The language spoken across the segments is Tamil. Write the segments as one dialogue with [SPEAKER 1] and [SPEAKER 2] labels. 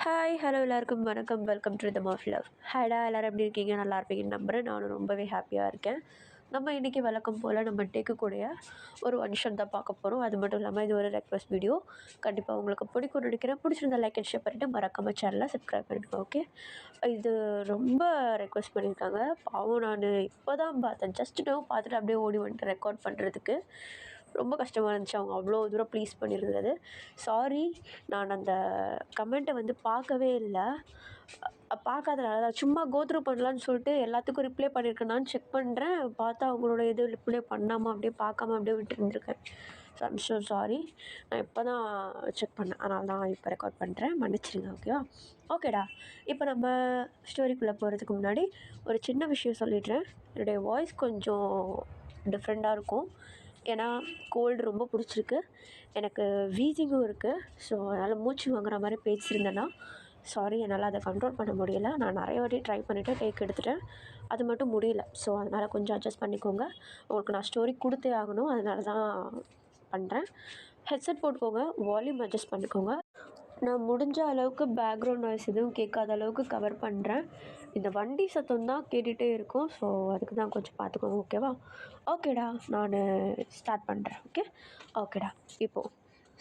[SPEAKER 1] ஹாய் ஹலோ எல்லாருக்கும் வணக்கம். Welcome to rhythm of love. ஹாய்டா, எல்லோரும் எப்படி இருக்கீங்க? நல்லா இருப்பீங்கன்னு நம்புகிறேன். நானும் ரொம்பவே ஹாப்பியாக இருக்கேன். நம்ம இன்றைக்கி வழக்கம் போல் நம்ம டேக்கக்கூடிய ஒரு ஒன் தான் பார்க்க போகிறோம். அது மட்டும் இல்லாமல் இது ஒரு ரெக்வஸ்ட் வீடியோ. கண்டிப்பாக உங்களுக்கு பிடிக்கும்னு நினைக்கிறேன். பிடிச்சிருந்தா லைக் அண்ட் ஷேர் பண்ணிவிட்டு மறக்காமல் சேனலை சப்ஸ்கிரைப் பண்ணிவிடுங்க. ஓகே, இது ரொம்ப ரெக்வஸ்ட் பண்ணியிருக்காங்க. பாவம், நான் இப்போ தான் பார்த்தேன். ஜஸ்ட் பார்த்துட்டு அப்படியே ஓடி வந்துட்டு ரெக்கார்ட் பண்ணுறதுக்கு ரொம்ப கஷ்டமாக இருந்துச்சு. அவங்க அவ்வளோ தூரம் ப்ளீஸ் பண்ணியிருந்தது. சாரி, நான் அந்த கமெண்ட்டை பார்க்கவே இல்லை. பார்க்காதனால தான் சும்மா கோத்ரூ பண்ணலான்னு சொல்லிட்டு எல்லாத்துக்கும் ரிப்ளை பண்ணியிருக்கேனான்னு செக் பண்ணுறேன். பார்த்தா அவங்களோட இது ரிப்ளை பண்ணாமல் அப்படியே பார்க்காம அப்படியே விட்டுருந்துருக்கேன். So I'm so sorry. நான் இப்போ தான் செக் பண்ணேன், அதனால தான் இப்போ ரெக்கார்ட் பண்ணுறேன். மன்னிச்சிடுங்க. ஓகேவா? ஓகேடா, இப்போ நம்ம ஸ்டோரிக்குள்ளே போகிறதுக்கு முன்னாடி ஒரு சின்ன விஷயம் சொல்லிடுறேன். என்னுடைய வாய்ஸ் கொஞ்சம் டிஃப்ரெண்ட்டாக இருக்கும். ஏன்னா கோல்டு ரொம்ப பிடிச்சிருக்கு, எனக்கு வீசிங்கும் இருக்குது. ஸோ அதனால் மூச்சு வாங்குற மாதிரி பேசியிருந்தேன்னா சாரி, என்னால் அதை கண்ட்ரோல் பண்ண முடியலை. நான் நிறைய வாட்டி ட்ரை பண்ணிவிட்டு டேக் எடுத்துட்டேன், அது மட்டும் முடியல. ஸோ அதனால் கொஞ்சம் அட்ஜஸ்ட் பண்ணிக்கோங்க. உங்களுக்கு நான் ஸ்டோரி கொடுத்தே ஆகணும், அதனால தான் பண்ணுறேன். ஹெட்செட் போட்டுக்கோங்க, வால்யூம் அட்ஜஸ்ட் பண்ணிக்கோங்க. நான் முடிஞ்ச அளவுக்கு பேக்ரவுண்ட் நாய்ஸ் எதுவும் கேட்காத அளவுக்கு கவர் பண்ணுறேன். இந்த வண்டி சத்தம் தான் கேட்டுகிட்டே இருக்கும். ஸோ அதுக்கு தான் கொஞ்சம் பார்த்துக்கோங்க. ஓகேவா? ஓகேடா, நான் ஸ்டார்ட் பண்ணுறேன். ஓகேடா, இப்போது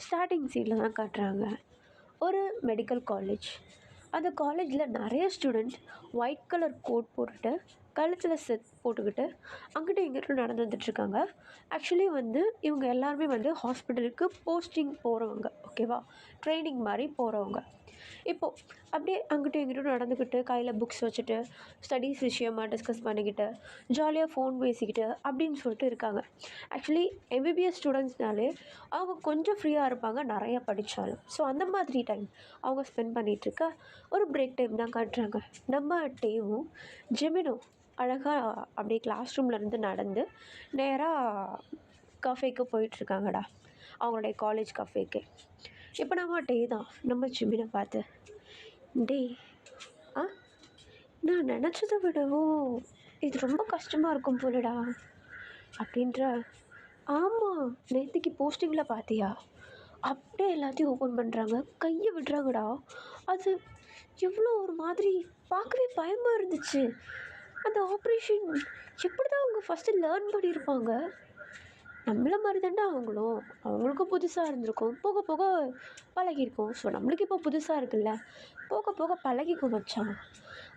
[SPEAKER 1] ஸ்டார்டிங் சீனில் தான் காட்டுறாங்க. ஒரு மெடிக்கல் காலேஜ். அந்த காலேஜில் நிறைய ஸ்டூடெண்ட் ஒயிட் கலர் கோட் போட்டுட்டு கழுத்தில் செட் போட்டுக்கிட்டு அங்கிட்ட இங்கிட்ட நடந்து வந்துட்டுருக்காங்க. ஆக்சுவலி இவங்க எல்லாருமே ஹாஸ்பிட்டலுக்கு போஸ்டிங் போகிறவங்க. ஓகேவா? ட்ரைனிங் மாதிரி போகிறவங்க. இப்போது அப்படியே அங்கிட்ட இங்கிட்டும் நடந்துக்கிட்டு கையில் புக்ஸ் வச்சுட்டு ஸ்டடீஸ் விஷயமாக டிஸ்கஸ் பண்ணிக்கிட்டு ஜாலியாக ஃபோன் பேசிக்கிட்டு அப்படின்னு சொல்லிட்டு இருக்காங்க. ஆக்சுவலி எம்பிபிஎஸ் ஸ்டூடெண்ட்ஸ்னாலே அவங்க கொஞ்சம் ஃப்ரீயாக இருப்பாங்க, நிறையா படித்தாலும். ஸோ அந்த மாதிரி டைம் அவங்க ஸ்பெண்ட் பண்ணிகிட்ருக்க ஒரு பிரேக் டைம் தான் காட்டுறாங்க. நம்ம டேவும் ஜெமினும் அழகாக அப்படியே கிளாஸ் ரூம்லேருந்து நடந்து நேராக கஃபேக்கு போயிட்டுருக்காங்கடா, அவங்களுடைய காலேஜ் கஃபேக்கு. இப்போ நம்ம டே தான் நம்ம ஜிமினை பார்த்து, டே நான் நினச்சதை விடவும் இது ரொம்ப கஷ்டமாக இருக்கும் போலடா அப்படின்ற. ஆமாம், நேற்றுக்கு போஸ்டிங்கில் பார்த்தியா? அப்படியே எல்லாத்தையும் ஓப்பன் பண்ணுறாங்க, கையை விடுறாங்கடா. அது எவ்வளோ ஒரு மாதிரி பார்க்கவே பயமாக இருந்துச்சு. அந்த ஆப்ரேஷன் எப்படி தான் அவங்க ஃபஸ்ட்டு லேர்ன் பண்ணியிருப்பாங்க? நம்மள மாதிரி தாண்டா அவங்களுக்கும் புதுசாக இருந்திருக்கும், போக போக பழகிருக்கும். ஸோ நம்மளுக்கு இப்போ புதுசாக இருக்குல்ல, போக போக பழகிக்கும் மச்சான்.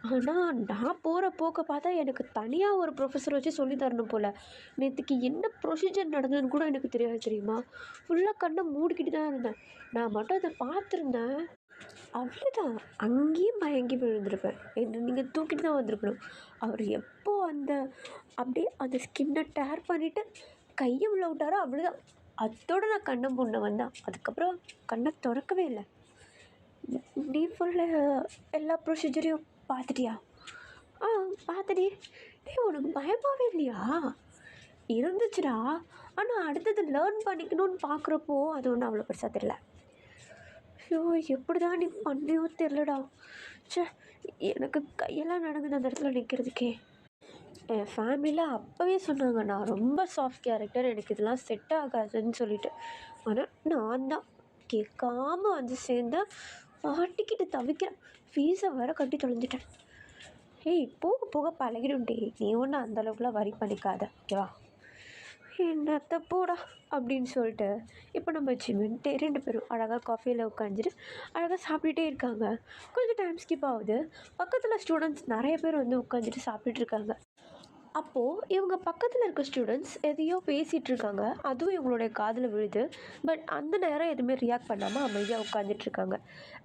[SPEAKER 1] ஆனால் நான் போகிற போக்க பார்த்தா எனக்கு தனியாக ஒரு ப்ரொஃபஸர் வச்சு சொல்லி தரணும் போல். நேற்றுக்கு என்ன ப்ரொசீஜர் நடந்ததுன்னு கூட எனக்கு தெரியாது, தெரியுமா? ஃபுல்லாக கண்ணை மூடிக்கிட்டு தான் இருந்தேன். நான் மட்டும் அதை பார்த்துருந்தேன், அவ்வளோதான், அங்கேயும் மயங்கி விழுந்திருப்பேன். என்ன நீங்கள் தூக்கிட்டு தான் வந்திருக்கணும். அவர் எப்போ அப்படியே அந்த ஸ்கின்னை டேர் பண்ணிவிட்டு கையை உள்ள விட்டாரோ அவ்வளோதான். அதோடு நான் கண்ணை மூடின வந்தேன். அதுக்கப்புறம் கண்ணை திறக்கவே இல்லை. நீ ஃபுல்லாக எல்லா ப்ரொசீஜரையும் பார்த்துட்டியா? பார்த்துடி. உனக்கு பயமாகவே இல்லையா? இருந்துச்சுடா, ஆனால் அடுத்தது லேர்ன் பண்ணிக்கணும்னு பார்க்குறப்போ அது ஒன்றும் அவ்வளோ பெருசாக தெரியல. ஐயோ, எப்படி தான் நீ பண்ணியோ தெரிலடா. சே, எனக்கு கையெல்லாம் நடக்குது அந்த இடத்துல நிற்கிறதுக்கே. என் ஃபேமிலியில் அப்போவே சொன்னாங்க நான் ரொம்ப சாஃப்ட் கேரக்டர், எனக்கு இதெல்லாம் செட் ஆகாதுன்னு சொல்லிட்டு. ஆனால் நான் தான் கேட்காம சேர்ந்தேன், மாட்டிக்கிட்டு தவிக்கிறேன். ஃபீஸை வேறு கட்டி தொலைஞ்சிட்டேன். போக போக பழகிடும் டே, நீ ஒன்றும் அந்தளவுக்குலாம் வரி பண்ணிக்காத, ஓகேவா? என்னத்தை போடா அப்படின்னு சொல்லிட்டு இப்போ நம்ம ஜிமின்ட்டு 2 பேரும் அழகாக காஃபியில் உட்காந்துட்டு அழகாக சாப்பிட்டுட்டே இருக்காங்க. கொஞ்சம் டைம் ஸ்கிப் ஆகுது. பக்கத்தில் ஸ்டூடெண்ட்ஸ் நிறைய பேர் உட்காந்துட்டு சாப்பிட்டுட்டு இருக்காங்க. அப்போது இவங்க பக்கத்தில் இருக்க ஸ்டூடெண்ட்ஸ் எதையோ பேசிகிட்டு இருக்காங்க, அதுவும் இவங்களுடைய காதில் விழுது. பட் அந்த நேரம் எதுவுமே ரியாக்ட் பண்ணாமல் அமைதியாக உட்காந்துட்ருக்காங்க.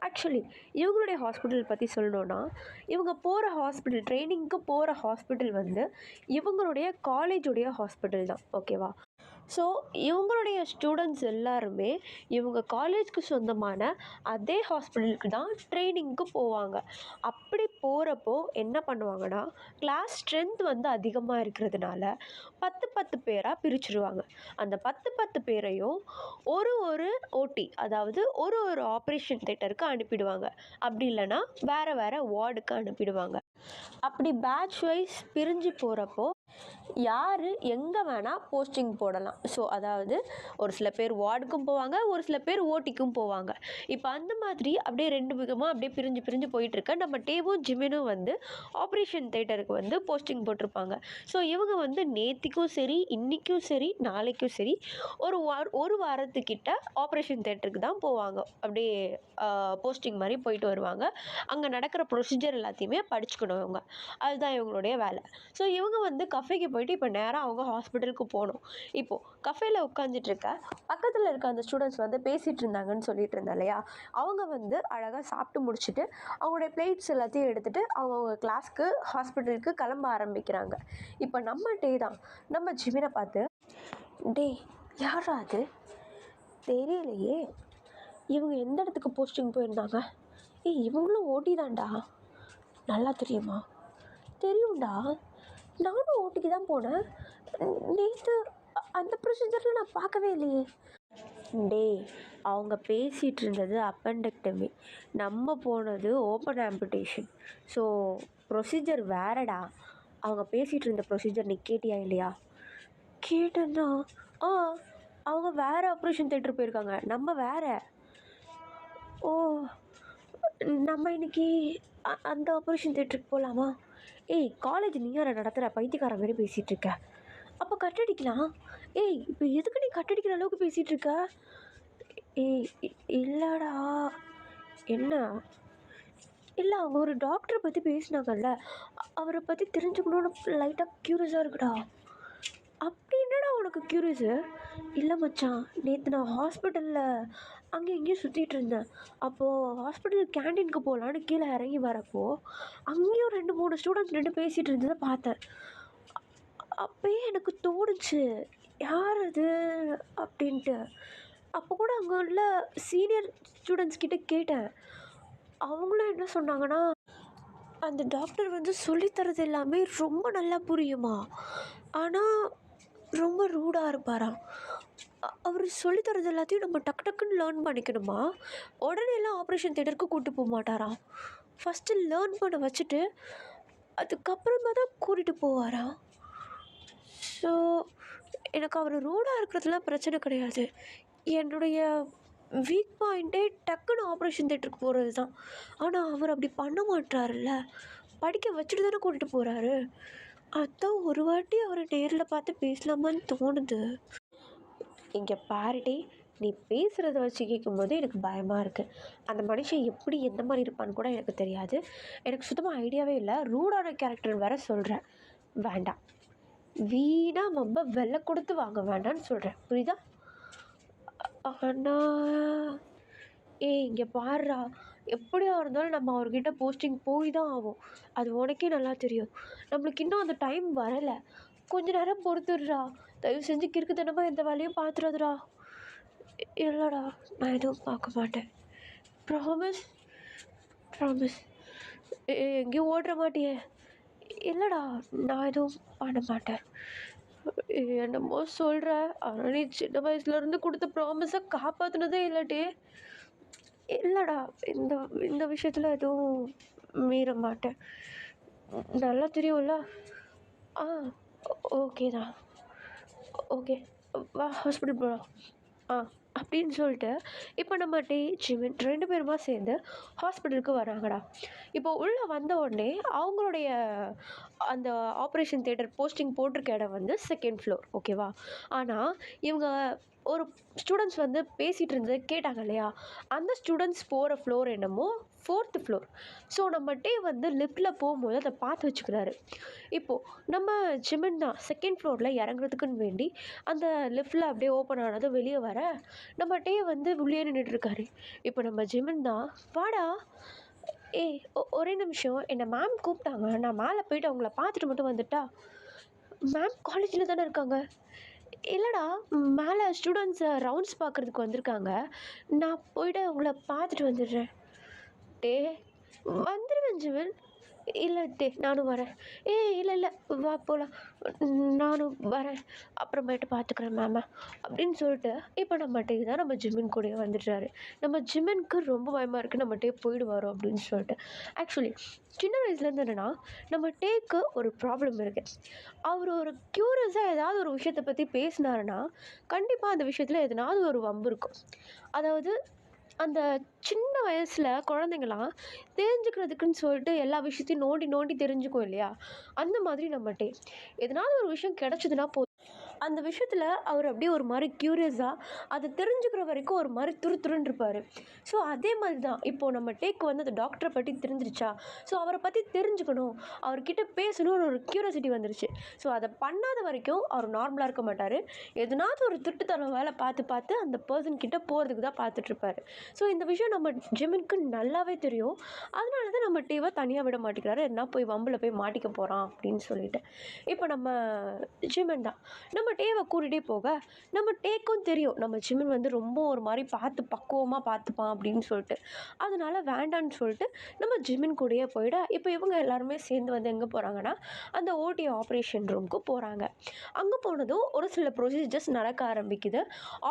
[SPEAKER 1] ஆக்சுவலி இவங்களுடைய ஹாஸ்பிட்டல் பற்றி சொல்லணுன்னா, இவங்க போகிற ஹாஸ்பிட்டல், ட்ரைனிங்க்கு போகிற ஹாஸ்பிட்டல் இவங்களுடைய காலேஜுடைய ஹாஸ்பிட்டல் தான். ஓகேவா? ஸோ இவங்களுடைய ஸ்டூடெண்ட்ஸ் எல்லாருமே இவங்க காலேஜ்க்கு சொந்தமான அதே ஹாஸ்பிட்டலுக்கு தான் ட்ரைனிங்க்கு போவாங்க. அப்படி போகிறப்போ என்ன பண்ணுவாங்கன்னா, கிளாஸ் ஸ்ட்ரென்த் அதிகமாக இருக்கிறதுனால 10 பேராக பிரிச்சுருவாங்க. அந்த 10 பேரையும் ஒரு ஓடி, அதாவது ஒரு ஆப்ரேஷன் தியேட்டருக்கு அனுப்பிடுவாங்க. அப்படி இல்லைன்னா வேறு வார்டுக்கு அனுப்பிடுவாங்க. அப்படி பேட்ச் வைஸ் பிரிஞ்சு போகிறப்போ யார் எங்கே வேணால் போஸ்டிங் போடலாம். ஸோ அதாவது ஒரு சில பேர் வார்டுக்கும் போவாங்க, ஒரு சில பேர் ஓட்டிக்கும் போவாங்க. இப்போ அந்த மாதிரி அப்படியே 2 விதமாக அப்படியே பிரிஞ்சு பிரிஞ்சு போயிட்டுருக்க நம்ம டேவும் ஜிமினும் வந்து ஆப்ரேஷன் தேட்டருக்கு வந்து போஸ்டிங் போட்டிருப்பாங்க. ஸோ இவங்க வந்து நேத்திக்கும் சரி, இன்றைக்கும் சரி, நாளைக்கும் சரி ஒரு வாரத்துக்கிட்ட ஆப்ரேஷன் தேட்டருக்கு தான் போவாங்க. அப்படியே போஸ்டிங் மாதிரி போயிட்டு வருவாங்க. அங்கே நடக்கிற ப்ரொசீஜர் எல்லாத்தையுமே படிச்சுக்கணும் இவங்க. அதுதான் இவங்களுடைய வேலை. ஸோ இவங்க வந்து கஃபேக்கு போயிட்டு இப்போ நேராக அவங்க ஹாஸ்பிட்டலுக்கு போகணும். இப்போது கஃபேல உட்காந்துட்ருக்க பக்கத்தில் இருக்க அந்த ஸ்டூடெண்ட்ஸ் வந்து பேசிகிட்டு இருந்தாங்கன்னு சொல்லிட்டு இருந்தேன் இல்லையா, அவங்க வந்து அழகாக சாப்பிட்டு முடிச்சுட்டு அவங்களுடைய பிளேட்ஸ் எல்லாத்தையும் எடுத்துகிட்டு அவங்க கிளாஸ்க்கு ஹாஸ்பிட்டலுக்கு கிளம்ப ஆரம்பிக்கிறாங்க. இப்போ நம்ம டே தான் நம்ம ஜிமினை பார்த்து, டே யாரா அது தெரியலையே, இவங்க எந்த இடத்துக்கு போஸ்டிங் போயிருந்தாங்க, இவங்களும் ஓட்டி தான்டா, நல்லா தெரியுமா, தெரியும்டா, நானும் ஓட்டிக்கு தான் போனேன், நேற்று அந்த ப்ரொசீஜரில் நான் பார்க்கவே இல்லையே. டே அவங்க பேசிகிட்டு இருந்தது அப்பெண்டக்டமி, நம்ம போனது ஓப்பன் ஆம்புடேஷன். ஸோ ப்ரொசீஜர் வேறடா. அவங்க பேசிகிட்டு இருந்த ப்ரொசீஜர் நீ கேட்டியா இல்லையா? கேட்டேன்னா அவங்க வேறு ஆப்ரேஷன் தேட்டர் போயிருக்காங்க, நம்ம வேறு. ஓ, நம்ம இன்னைக்கு அந்த ஆப்ரேஷன் தேட்டருக்கு போகலாமா? காலேஜ் நீ யாரை நடத்துகிற, பைத்தியக்கார மாதிரி பேசிகிட்டு இருக்க. அப்போ கட்டடிக்கலாம். இப்போ எதுக்கு நீ கட்டடிக்கிற அளவுக்கு பேசிகிட்டு இருக்க? இல்லைடா. என்ன? இல்லை, அவங்க ஒரு டாக்டரை பற்றி பேசினாங்கல்ல, அவரை பற்றி தெரிஞ்சுக்கணுன்னு லைட்டாக க்யூரியஸாக இருக்குடா. அப்படி என்னடா உனக்கு க்யூரியஸு? இல்லை மச்சான், நேற்று நான் ஹாஸ்பிட்டலில் அங்கே இங்கேயும் சுற்றிட்டு இருந்தேன். அப்போது ஹாஸ்பிட்டல் கேன்டீனுக்கு போகலான்னு கீழே இறங்கி வரப்போ அங்கேயும் 2-3 ஸ்டூடெண்ட்ஸ் நின்று பேசிகிட்டு இருந்ததை பார்த்தேன். அப்போயே எனக்கு தோணுச்சு, யார் அது அப்படின்ட்டு. அப்போ கூட அங்கே உள்ள சீனியர் ஸ்டூடெண்ட்ஸ் கிட்டே கேட்டேன். அவங்களும் என்ன சொன்னாங்கன்னா, அந்த டாக்டர் வந்து சொல்லித்தரது எல்லாமே ரொம்ப நல்லா புரியுமா, ஆனால் ரொம்ப ரூடாக இருப்பாராம். அவர் சொல்லித்தரது எல்லாத்தையும் நம்ம டக்கு டக்குன்னு லேர்ன் பண்ணிக்கணுமா, உடனே எல்லாம் ஆப்ரேஷன் தேட்டருக்கு கூப்பிட்டு போக மாட்டாராம். ஃபஸ்ட்டு லேர்ன் பண்ண வச்சுட்டு அதுக்கப்புறமா தான் கூட்டிகிட்டு போவாராம். ஸோ எனக்கு அவர் ரூடாக இருக்கிறதுலாம் பிரச்சனை கிடையாது. என்னுடைய வீக் பாயிண்ட்டே டக்குன்னு ஆப்ரேஷன் தேட்டருக்கு போகிறது தான். ஆனால் அவர் அப்படி பண்ண மாட்டார்ல, படிக்க வச்சுட்டு தானே கூட்டிகிட்டு போகிறாரு. அதுதான் ஒரு வாட்டி அவரை நேரில் பார்த்து பேசலாமான்னு தோணுது. இங்கே பாருடி, நீ பேசுகிறத வச்சு கேட்கும்போது எனக்கு பயமாக இருக்குது. அந்த மனுஷன் எப்படி எந்த மாதிரி இருப்பான்னு கூட எனக்கு தெரியாது. எனக்கு சுத்தமாக ஐடியாவே இல்லை. ரூடான கேரக்டர் வேறு சொல்கிறேன். வேண்டாம், வீணாக ரொம்ப விலை கொடுத்து வாங்க வேண்டான்னு சொல்கிறேன், புரியுதா? ஆனால் இங்கே பாருடா, எப்படியா இருந்தாலும் நம்ம அவர்கிட்ட போஸ்டிங் போய் தான் ஆகும். அது உனக்கே நல்லா தெரியும். நம்மளுக்கு இன்னும் அந்த டைம் வரலை. கொஞ்ச நேரம் பொறுத்துடுறா. தயவு செஞ்சு கிறுக்குத்தனமாக எந்த வேலையும் பார்த்துறாதுடா. இல்லைடா, நான் எதுவும் பார்க்க மாட்டேன். ப்ராமிஸ்? ப்ராமிஸ்? எங்கேயும் ஓடுற மாட்டியே? இல்லைடா, நான் எதுவும் பண்ண மாட்டேன். என்னமோ சொல்கிற, ஆனால் நீ சின்ன வயசுலேருந்து கொடுத்த ப்ராமிஸை காப்பாற்றினதே இல்லட்டே. இல்லைடா, இந்த இந்த விஷயத்தில் எதுவும் மீற மாட்டேன். நல்லா தெரியும்ல. ஓகே தான். ஓகே, வா ஹாஸ்பிட்டல் போகலாம். அப்படின்னு சொல்லிட்டு இப்போ நம்ம ஜிமின் 2 பேருமா சேர்ந்து ஹாஸ்பிட்டலுக்கு வராங்கடா. இப்போ உள்ளே வந்த உடனே அவங்களுடைய அந்த ஆப்ரேஷன் தேட்டர் போஸ்டிங் போட்டிருக்க இடம் வந்து 2nd ஃப்ளோர், ஓகேவா? ஆனால் இவங்க ஒரு ஸ்டூடெண்ட்ஸ் வந்து பேசிகிட்டு இருந்தது கேட்டாங்க இல்லையா, அந்த ஸ்டூடெண்ட்ஸ் போகிற ஃப்ளோர் என்னமோ 4th ஃப்ளோர். ஸோ நம்ம வந்து லிஃப்ட்டில் போகும்போது அதை பார்த்து வச்சுக்கிறாரு. இப்போது நம்ம ஜிமின் தான் 2nd ஃப்ளோரில் இறங்குறதுக்குன்னு வேண்டி அந்த லிஃப்ட்டில் அப்படியே ஓப்பன் ஆனது வெளியே வர நம்ம வந்து உள்ளே நின்றுட்டுருக்காரு. இப்போ நம்ம ஜிமின் தான், வாடா, ஒரே நிமிஷம், என்னை மேம் கூப்பிட்டாங்க, நான் மேலே போயிட்டு அவங்கள பார்த்துட்டு மட்டும் வந்துட்டா. மேம் காலேஜில் தானே இருக்காங்க. இல்லைடா, மேலே ஸ்டூடெண்ட்ஸை ரவுண்ட்ஸ் பார்க்குறதுக்கு வந்திருக்காங்க, நான் போய்ட்டு அவங்கள பார்த்துட்டு வந்துடுறேன். வந்துடுவேன் ஜிமின், இல்லை டே நானும் வரேன். இல்லை இல்லை, வா போகலாம். நானும் வரேன், அப்புறமேட்டு பார்த்துக்குறேன் மேம அப்படின்னு சொல்லிட்டு இப்போ நம்ம டே தான் நம்ம ஜிமின் கூடயே வந்துடுறாரு. நம்ம ஜிமின்க்கு ரொம்ப பயமாக இருக்குது, நம்ம டே போயிடுவாரோ அப்படின்னு சொல்லிட்டு. ஆக்சுவலி சின்ன வயசுலேருந்து என்னென்னா நம்ம டேக்கு ஒரு ப்ராப்ளம் இருக்குது. அவர் ஒரு க்யூரியஸாக ஏதாவது ஒரு விஷயத்தை பற்றி பேசினாருன்னா கண்டிப்பாக அந்த விஷயத்தில் எதனாவது ஒரு வம்பு இருக்கும். அதாவது அந்த சின்ன வயசில் குழந்தைங்கலாம் தெரிஞ்சுக்கிறதுக்குன்னு சொல்லிட்டு எல்லா விஷயத்தையும் நோண்டி நோண்டி தெரிஞ்சுக்கும் இல்லையா? அந்த மாதிரி நம்மட்டே எதனாவது ஒரு விஷயம் கிடச்சிதுன்னா போதும், அந்த விஷயத்தில் அவர் அப்படியே ஒரு மாதிரி க்யூரியஸாக அதை தெரிஞ்சுக்கிற வரைக்கும் ஒரு மாதிரி துருன்னு இருப்பார். ஸோ அதே மாதிரி தான் இப்போது நம்ம டேக்கு வந்து அந்த டாக்டரை பற்றி தெரிஞ்சிருச்சா, ஸோ அவரை பற்றி தெரிஞ்சுக்கணும், அவர்கிட்ட பேசணும்னு ஒரு க்யூரியாசிட்டி வந்துருச்சு. ஸோ அதை பண்ணாத வரைக்கும் அவர் நார்மலாக இருக்க மாட்டார். எதனாவது ஒரு திருட்டுத்தனம் வேலை பார்த்து பார்த்து அந்த பர்சன் கிட்ட போகிறதுக்கு தான் பார்த்துட்ருப்பார். ஸோ இந்த விஷயம் நம்ம ஜிமினுக்கு நல்லாவே தெரியும். அதனால தான் நம்ம டேவை தனியாக விட மாட்டேங்கிறாரு, என்ன போய் வம்பில் போய் மாட்டிக்க போகிறான் அப்படின்னு சொல்லிட்டு. இப்போ நம்ம ஜிமின் தான் நம்ம டேவை கூட்டிகிட்டே போக நம்ம டேக்கும் தெரியும் நம்ம ஜிமின் வந்து ரொம்ப ஒரு மாதிரி பார்த்து பக்குவமாக பார்த்துப்பான் அப்படின்னு சொல்லிட்டு. அதனால வேண்டான்னு சொல்லிட்டு நம்ம ஜிமின் கூடயே போயிட இப்போ இவங்க எல்லாருமே சேர்ந்து வந்து எங்கே போகிறாங்கன்னா அந்த ஓடி ஆப்ரேஷன் ரூமுக்கு போகிறாங்க. அங்கே போனதும் ஒரு சில ப்ரொசீஜர்ஸ் நடக்க ஆரம்பிக்குது,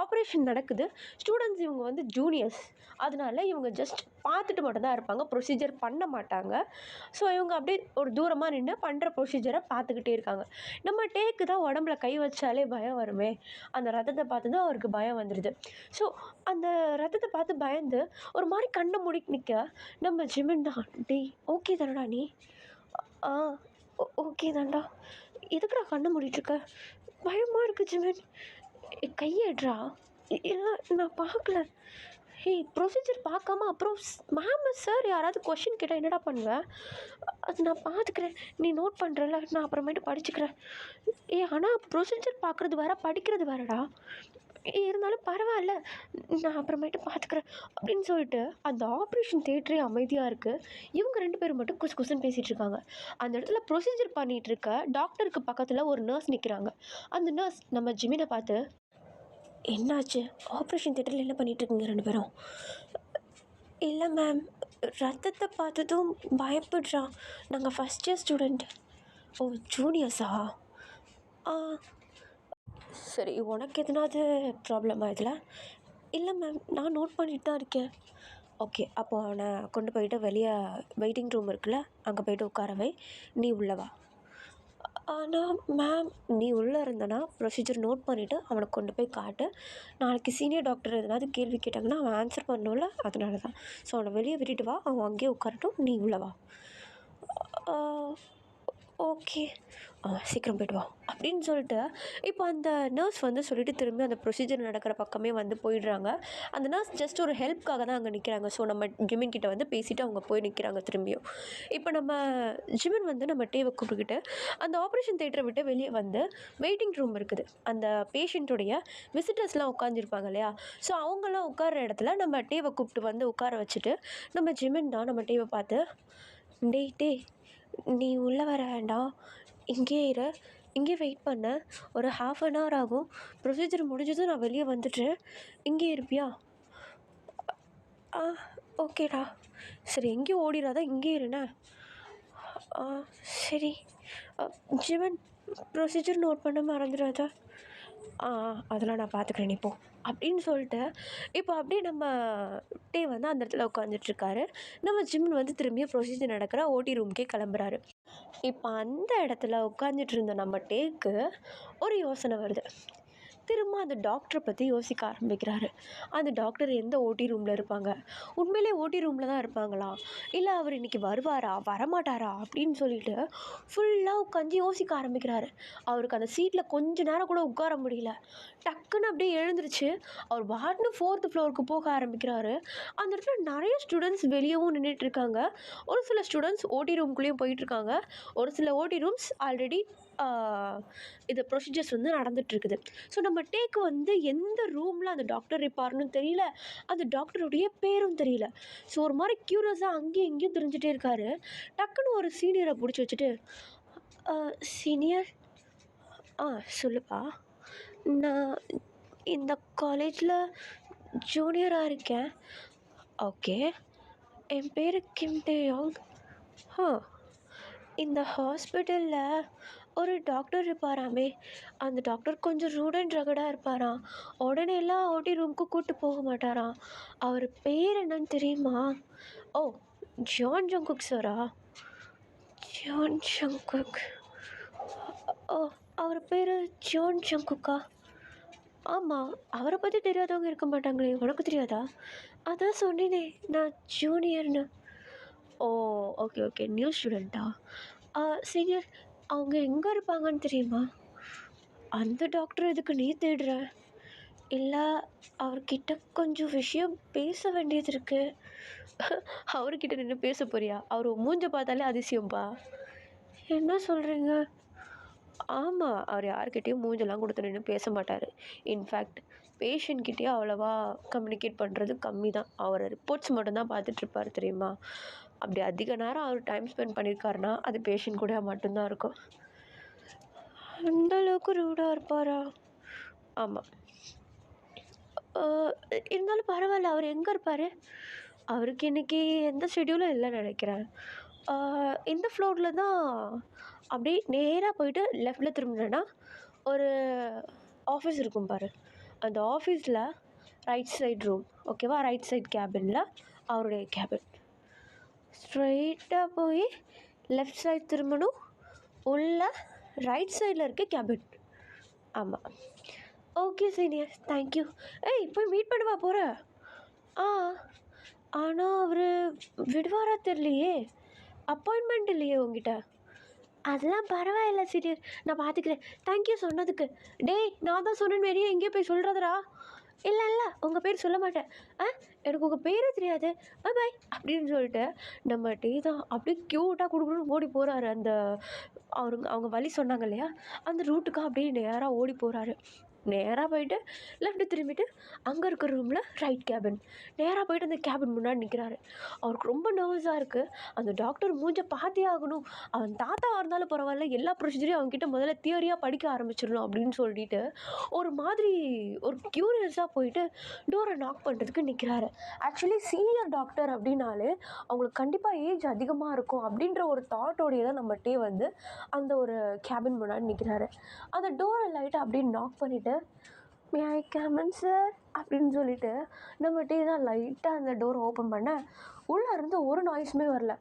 [SPEAKER 1] ஆப்ரேஷன் நடக்குது. ஸ்டூடெண்ட்ஸ் இவங்க வந்து ஜூனியர்ஸ், அதனால இவங்க ஜஸ்ட் பார்த்துட்டு மட்டும்தான் இருப்பாங்க, ப்ரொசீஜர் பண்ண மாட்டாங்க. ஸோ இவங்க அப்படியே ஒரு தூரமாக நின்று பண்ணுற ப்ரொசீஜரை பார்த்துக்கிட்டே இருக்காங்க. நம்ம டேக்கு தான் உடம்புல கை வச்சாலே பயம் வருமே, அந்த ரத்தத்தை பார்த்து தான் அவருக்கு பயம் வந்துடுது. ஸோ அந்த ரத்தத்தை பார்த்து பயந்து ஒரு மாதிரி கண்ணை மூடி நிற்க நம்ம ஜிமின் தான், டேய் ஓகே தானடா நீ? ஆ ஓகே தான்டா. எதுக்குடா கண்ணை மூடிட்டுருக்க? பயமாக இருக்கு ஜிமின். கையேட்றா. இல்லை நான் பார்க்கல. ப்ரொசீஜர் பார்க்காம அப்புறம் மேம் சார் யாராவது கொஷின் கேட்டால் என்னடா பண்ணுவேன்? அது நான் பார்த்துக்கிறேன், நீ நோட் பண்ணுறல, நான் அப்புறமேட்டு படிச்சுக்கிறேன். ஆனால் ப்ரொசீஜர் பார்க்குறது வேற படிக்கிறது வேறடா. இருந்தாலும் பரவாயில்ல, நான் அப்புறமேட்டு பார்த்துக்கிறேன் அப்படின்னு சொல்லிட்டு அந்த ஆப்ரேஷன் தியேட்டரே அமைதியாக இருக்குது. இவங்க 2 பேரும் மட்டும் குசு குசுன்னு பேசிகிட்டு இருக்காங்க. அந்த இடத்துல ப்ரொசீஜர் பண்ணிகிட்டு இருக்க டாக்டருக்கு பக்கத்தில் ஒரு நர்ஸ் நிற்கிறாங்க. அந்த நர்ஸ் நம்ம ஜிமினை பார்த்து, என்னாச்சு, ஆப்ரேஷன் தியேட்டரில் என்ன பண்ணிகிட்ருக்கீங்க 2 பேரும்? இல்லை மேம், ரத்தத்தை பார்த்ததும் பயப்படுறான். நாங்கள் ஃபஸ்ட் இயர் ஸ்டூடெண்ட். ஓ ஜூனியர்ஸா? ஆ சரி, உனக்கு எதுனாவது ப்ராப்ளமா இதில்? இல்லை மேம், நான் நோட் பண்ணிட்டு தான் இருக்கேன். ஓகே, அப்போது அவனை கொண்டு போயிட்டு வெளியே வெயிட்டிங் ரூம் இருக்குல்ல, அங்கே போய்ட்டு உட்கார வை, நீ உள்ளே வா. ஆனால் மேம், நீ உள்ளே இருந்தனா ப்ரொசீஜர் நோட் பண்ணிவிட்டு அவனை கொண்டு போய் காட்டு. நாளைக்கு சீனியர் டாக்டர் எதனாவது கேள்வி கேட்டாங்கன்னா அவன் ஆன்சர் பண்ணணும்ல, அதனால தான். ஸோ அவனை வெளியே விட்டுட்டு வா, அவன் அங்கேயே உட்காரட்டும், நீ உள்ளே வா. ஓகே, சீக்கிரம் போய்ட்டு வா அப்படின்னு சொல்லிட்டு இப்போ அந்த நர்ஸ் வந்து சொல்லிவிட்டு திரும்பி அந்த ப்ரொசீஜர் நடக்கிற பக்கமே வந்து போயிடுறாங்க. அந்த நர்ஸ் ஜஸ்ட் ஒரு ஹெல்ப்காக தான் அங்கே நிற்கிறாங்க. ஸோ நம்ம ஜிமின் கிட்ட வந்து பேசிவிட்டு அவங்க போய் நிற்கிறாங்க திரும்பியும். இப்போ நம்ம ஜிமின் வந்து நம்ம டேவை கூப்பிட்டுக்கிட்டு அந்த ஆப்ரேஷன் தியேட்டரை விட்டு வெளியே வந்து வெயிட்டிங் ரூம் இருக்குது, அந்த பேஷண்ட்டுடைய விசிட்டர்ஸ்லாம் உட்காந்துருப்பாங்க இல்லையா, ஸோ அவங்கெல்லாம் உட்கார்ற இடத்துல நம்ம டேவை கூப்பிட்டு வந்து உட்கார வச்சுட்டு நம்ம ஜிமின் தான் நம்ம டேவை பார்த்து, டே நீ உள்ளே வர வேண்டாம், இங்கேயே இரு, இங்கே வெயிட் பண்ண, ஒரு 1/2 hour ஆகும், ப்ரொசீஜர் முடிஞ்சதும் நான் வெளியே வந்துடுறேன், இங்கே இருப்பியா? ஆ ஓகேடா. சரி, எங்கேயும் ஓடிடாத, இங்கே இருண்ணே. சரி. ஜிவன், ப்ரொசீஜர் நோட் பண்ண மறந்துடாத. அதெல்லாம் நான் பார்த்துக்கிறேன், நீ போ அப்படின்னு சொல்லிட்டு இப்போ அப்படியே நம்ம டே வந்து அந்த இடத்துல உட்காந்துட்ருக்காரு. நம்ம ஜிம்மின் வந்து திரும்பியும் ப்ரொசீஜர் நடக்கிற ஓடி ரூமுக்கே கிளம்புறாரு. இப்போ அந்த இடத்துல உட்காந்துட்டு இருந்த நம்ம டேக்கு ஒரு யோசனை வருது. திரும்ப அந்த டாக்டரை பற்றி யோசிக்க ஆரம்பிக்கிறாரு. அந்த டாக்டர் எந்த ஓடி ரூமில் இருப்பாங்க, உண்மையிலே ஓடி ரூமில் தான் இருப்பாங்களா, இல்லை அவர் இன்றைக்கி வருவாரா வரமாட்டாரா அப்படின்னு சொல்லிட்டு ஃபுல்லாக உட்காந்து யோசிக்க ஆரம்பிக்கிறாரு. அவருக்கு அந்த சீட்டில் கொஞ்ச நேரம் கூட உட்கார முடியல. டக்குன்னு அப்படியே எழுந்துருச்சு அவர் பாட்னு 4th ஃப்ளோருக்கு போக ஆரம்பிக்கிறாரு. அந்த இடத்துல நிறைய ஸ்டூடெண்ட்ஸ் வெளியவும் நின்றுட்டு இருக்காங்க. ஒரு சில ஸ்டூடெண்ட்ஸ் ஓடி ரூம்குள்ளேயும் போயிட்டுருக்காங்க. ஒரு சில ஓடி ரூம்ஸ் ஆல்ரெடி இது ப்ரொசீஜர்ஸ் வந்து நடந்துகிட்ருக்குது. ஸோ நம்ம டேக்கு வந்து எந்த ரூமில் அந்த டாக்டர் இருப்பார்னு தெரியல, அந்த டாக்டருடைய பேரும் தெரியல. ஸோ ஒரு மாதிரி க்யூரியஸாக அங்கேயும் இங்கேயும் தெரிஞ்சுட்டே இருக்காரு. டக்குன்னு ஒரு சீனியரை பிடிச்சி வச்சுட்டு, சீனியர், சொல்லுப்பா, நான் இந்த காலேஜில் ஜூனியராக இருக்கேன். ஓகே, என் பேர் கிம் டேயோங். இந்த ஹாஸ்பிட்டலில் ஒரு டாக்டர் இருப்பாராமே, அந்த டாக்டர் கொஞ்சம் ரூட் அண்ட் ரகடாக இருப்பாராம். உடனே எல்லாம் ஓடி ரூமுக்கு கூப்பிட்டு போக மாட்டாராம். அவர் பேர் என்னன்னு தெரியுமா? ஓ, ஜான் ஜங்குக் சாரா? Jeon Jungkook. ஓ, அவர் பேர் ஜான் ஜங்குக்கா? ஆமாம், அவரை பற்றி தெரியாதவங்க இருக்க மாட்டாங்களே. உனக்கு தெரியாதா? அதான் சொன்னேனே நான் ஜூனியர்னு. ஓ, ஓகே ஓகே, நியூ ஸ்டூடெண்ட்டா? சீனியர். அவங்க எங்கே இருப்பாங்கன்னு தெரியுமா? அந்த டாக்டர் எதுக்கு நீ தேடுற? இல்லை, அவர்கிட்ட கொஞ்சம் விஷயம் பேச வேண்டியது இருக்குது. அவர்கிட்ட நின்று பேச போறியா? அவர் மூஞ்ச பார்த்தாலே அதிசயம்பா. என்ன சொல்கிறீங்க? ஆமாம், அவர் யார்கிட்டேயும் மூஞ்செல்லாம் கொடுத்து நின்று பேச மாட்டார். இன்ஃபேக்ட் பேஷண்ட்கிட்டயே அவ்வளோவா கம்யூனிகேட் பண்ணுறது கம்மி தான். அவர் ரிப்போர்ட்ஸ் மட்டும்தான் பார்த்துட்ருப்பார் தெரியுமா? அப்படி அதிக நேரம் அவர் டைம் ஸ்பெண்ட் பண்ணியிருக்காருன்னா அது பேஷண்ட் கூட மட்டும்தான் இருக்கும். அந்த அளவுக்கு ரூடாக இருப்பாரா? ஆமாம். இருந்தாலும் பரவாயில்ல. அவர் எங்கே இருப்பார்? அவருக்கு இன்றைக்கி எந்த ஷெட்யூலும் இல்லைன்னு நினைக்கிறேன். இந்த ஃப்ளோரில் தான். அப்படியே நேராக போயிட்டு லெஃப்டில் திரும்பினேன்னா ஒரு ஆஃபீஸ் இருக்கும் பாரு. அந்த ஆஃபீஸில் ரைட் சைட் ரூம், ஓகேவா? ரைட் சைட் கேபினில் அவருடைய கேபின். ஸ்ட்ரைட்டாக போய் லெஃப்ட் சைட் திரும்பணும். உள்ள ரைட் சைடில் இருக்க கேபின். ஆமாம். Okay senior, thank you. ஏய், போய் மீட் பண்ணவா போகிற? ஆ, ஆனால் அவர் விடுவாரா தெரியலையே. அப்பாயின்மெண்ட் இல்லையே உங்ககிட்ட? அதெல்லாம் பரவாயில்ல சீனியர், நான் பார்த்துக்கிறேன். தேங்க்யூ சொன்னதுக்கு. டேய், நான் தான் சொன்னேன்னு வெளியே எங்கேயோ போய் சொல்கிறதுடா. இல்லை இல்லை, உங்கள் பேர் சொல்ல மாட்டேன். எனக்கு உங்கள் பேரே தெரியாது. பை பாய் அப்படின்னு சொல்லிட்டு நம்ம டீ தான் அப்படியே க்யூட்டாக கொடுக்கணும்னு ஓடி போகிறாரு. அந்த அவங்க வழி சொன்னாங்க இல்லையா, அந்த ரூட்டுக்காக அப்படியே நேராக ஓடி போகிறாரு. நேராக போயிட்டு லெஃப்ட்டு திரும்பிட்டு அங்கே இருக்கிற ரூமில் ரைட் கேபின். நேராக போயிட்டு அந்த கேபின் முன்னாடி நிற்கிறாரு. அவருக்கு ரொம்ப நர்வஸாக இருக்குது. அந்த டாக்டர் மூஞ்ச பார்த்தே ஆகணும். அவன் தாத்தாவாக இருந்தாலும் பரவாயில்ல, எல்லா ப்ரொசீஜரையும் அவங்ககிட்ட முதல்ல தியரியாக படிக்க ஆரம்பிச்சிடணும் அப்படின்னு சொல்லிட்டு ஒரு மாதிரி ஒரு க்யூரியஸாக போயிட்டு டோரை நாக் பண்ணுறதுக்கு நிற்கிறாரு. ஆக்சுவலி சீனியர் டாக்டர் அப்படின்னாலே அவங்களுக்கு கண்டிப்பாக ஏஜ் அதிகமாக இருக்கும் அப்படின்ற ஒரு தாட்டோடைய தான் நம்மகிட்டே வந்து அந்த ஒரு கேபின் முன்னாடி நிற்கிறாரு. அந்த டோரை லைட்டாக அப்படின்னு நாக் பண்ணிவிட்டு மே ஐ கம் இன் சார் அப்படின்னு சொல்லிட்டு நம்மகிட்டே தான் லைட்டாக அந்த டோர் ஓப்பன் பண்ண உள்ளே இருந்து ஒரு நாய்ஸுமே வரல.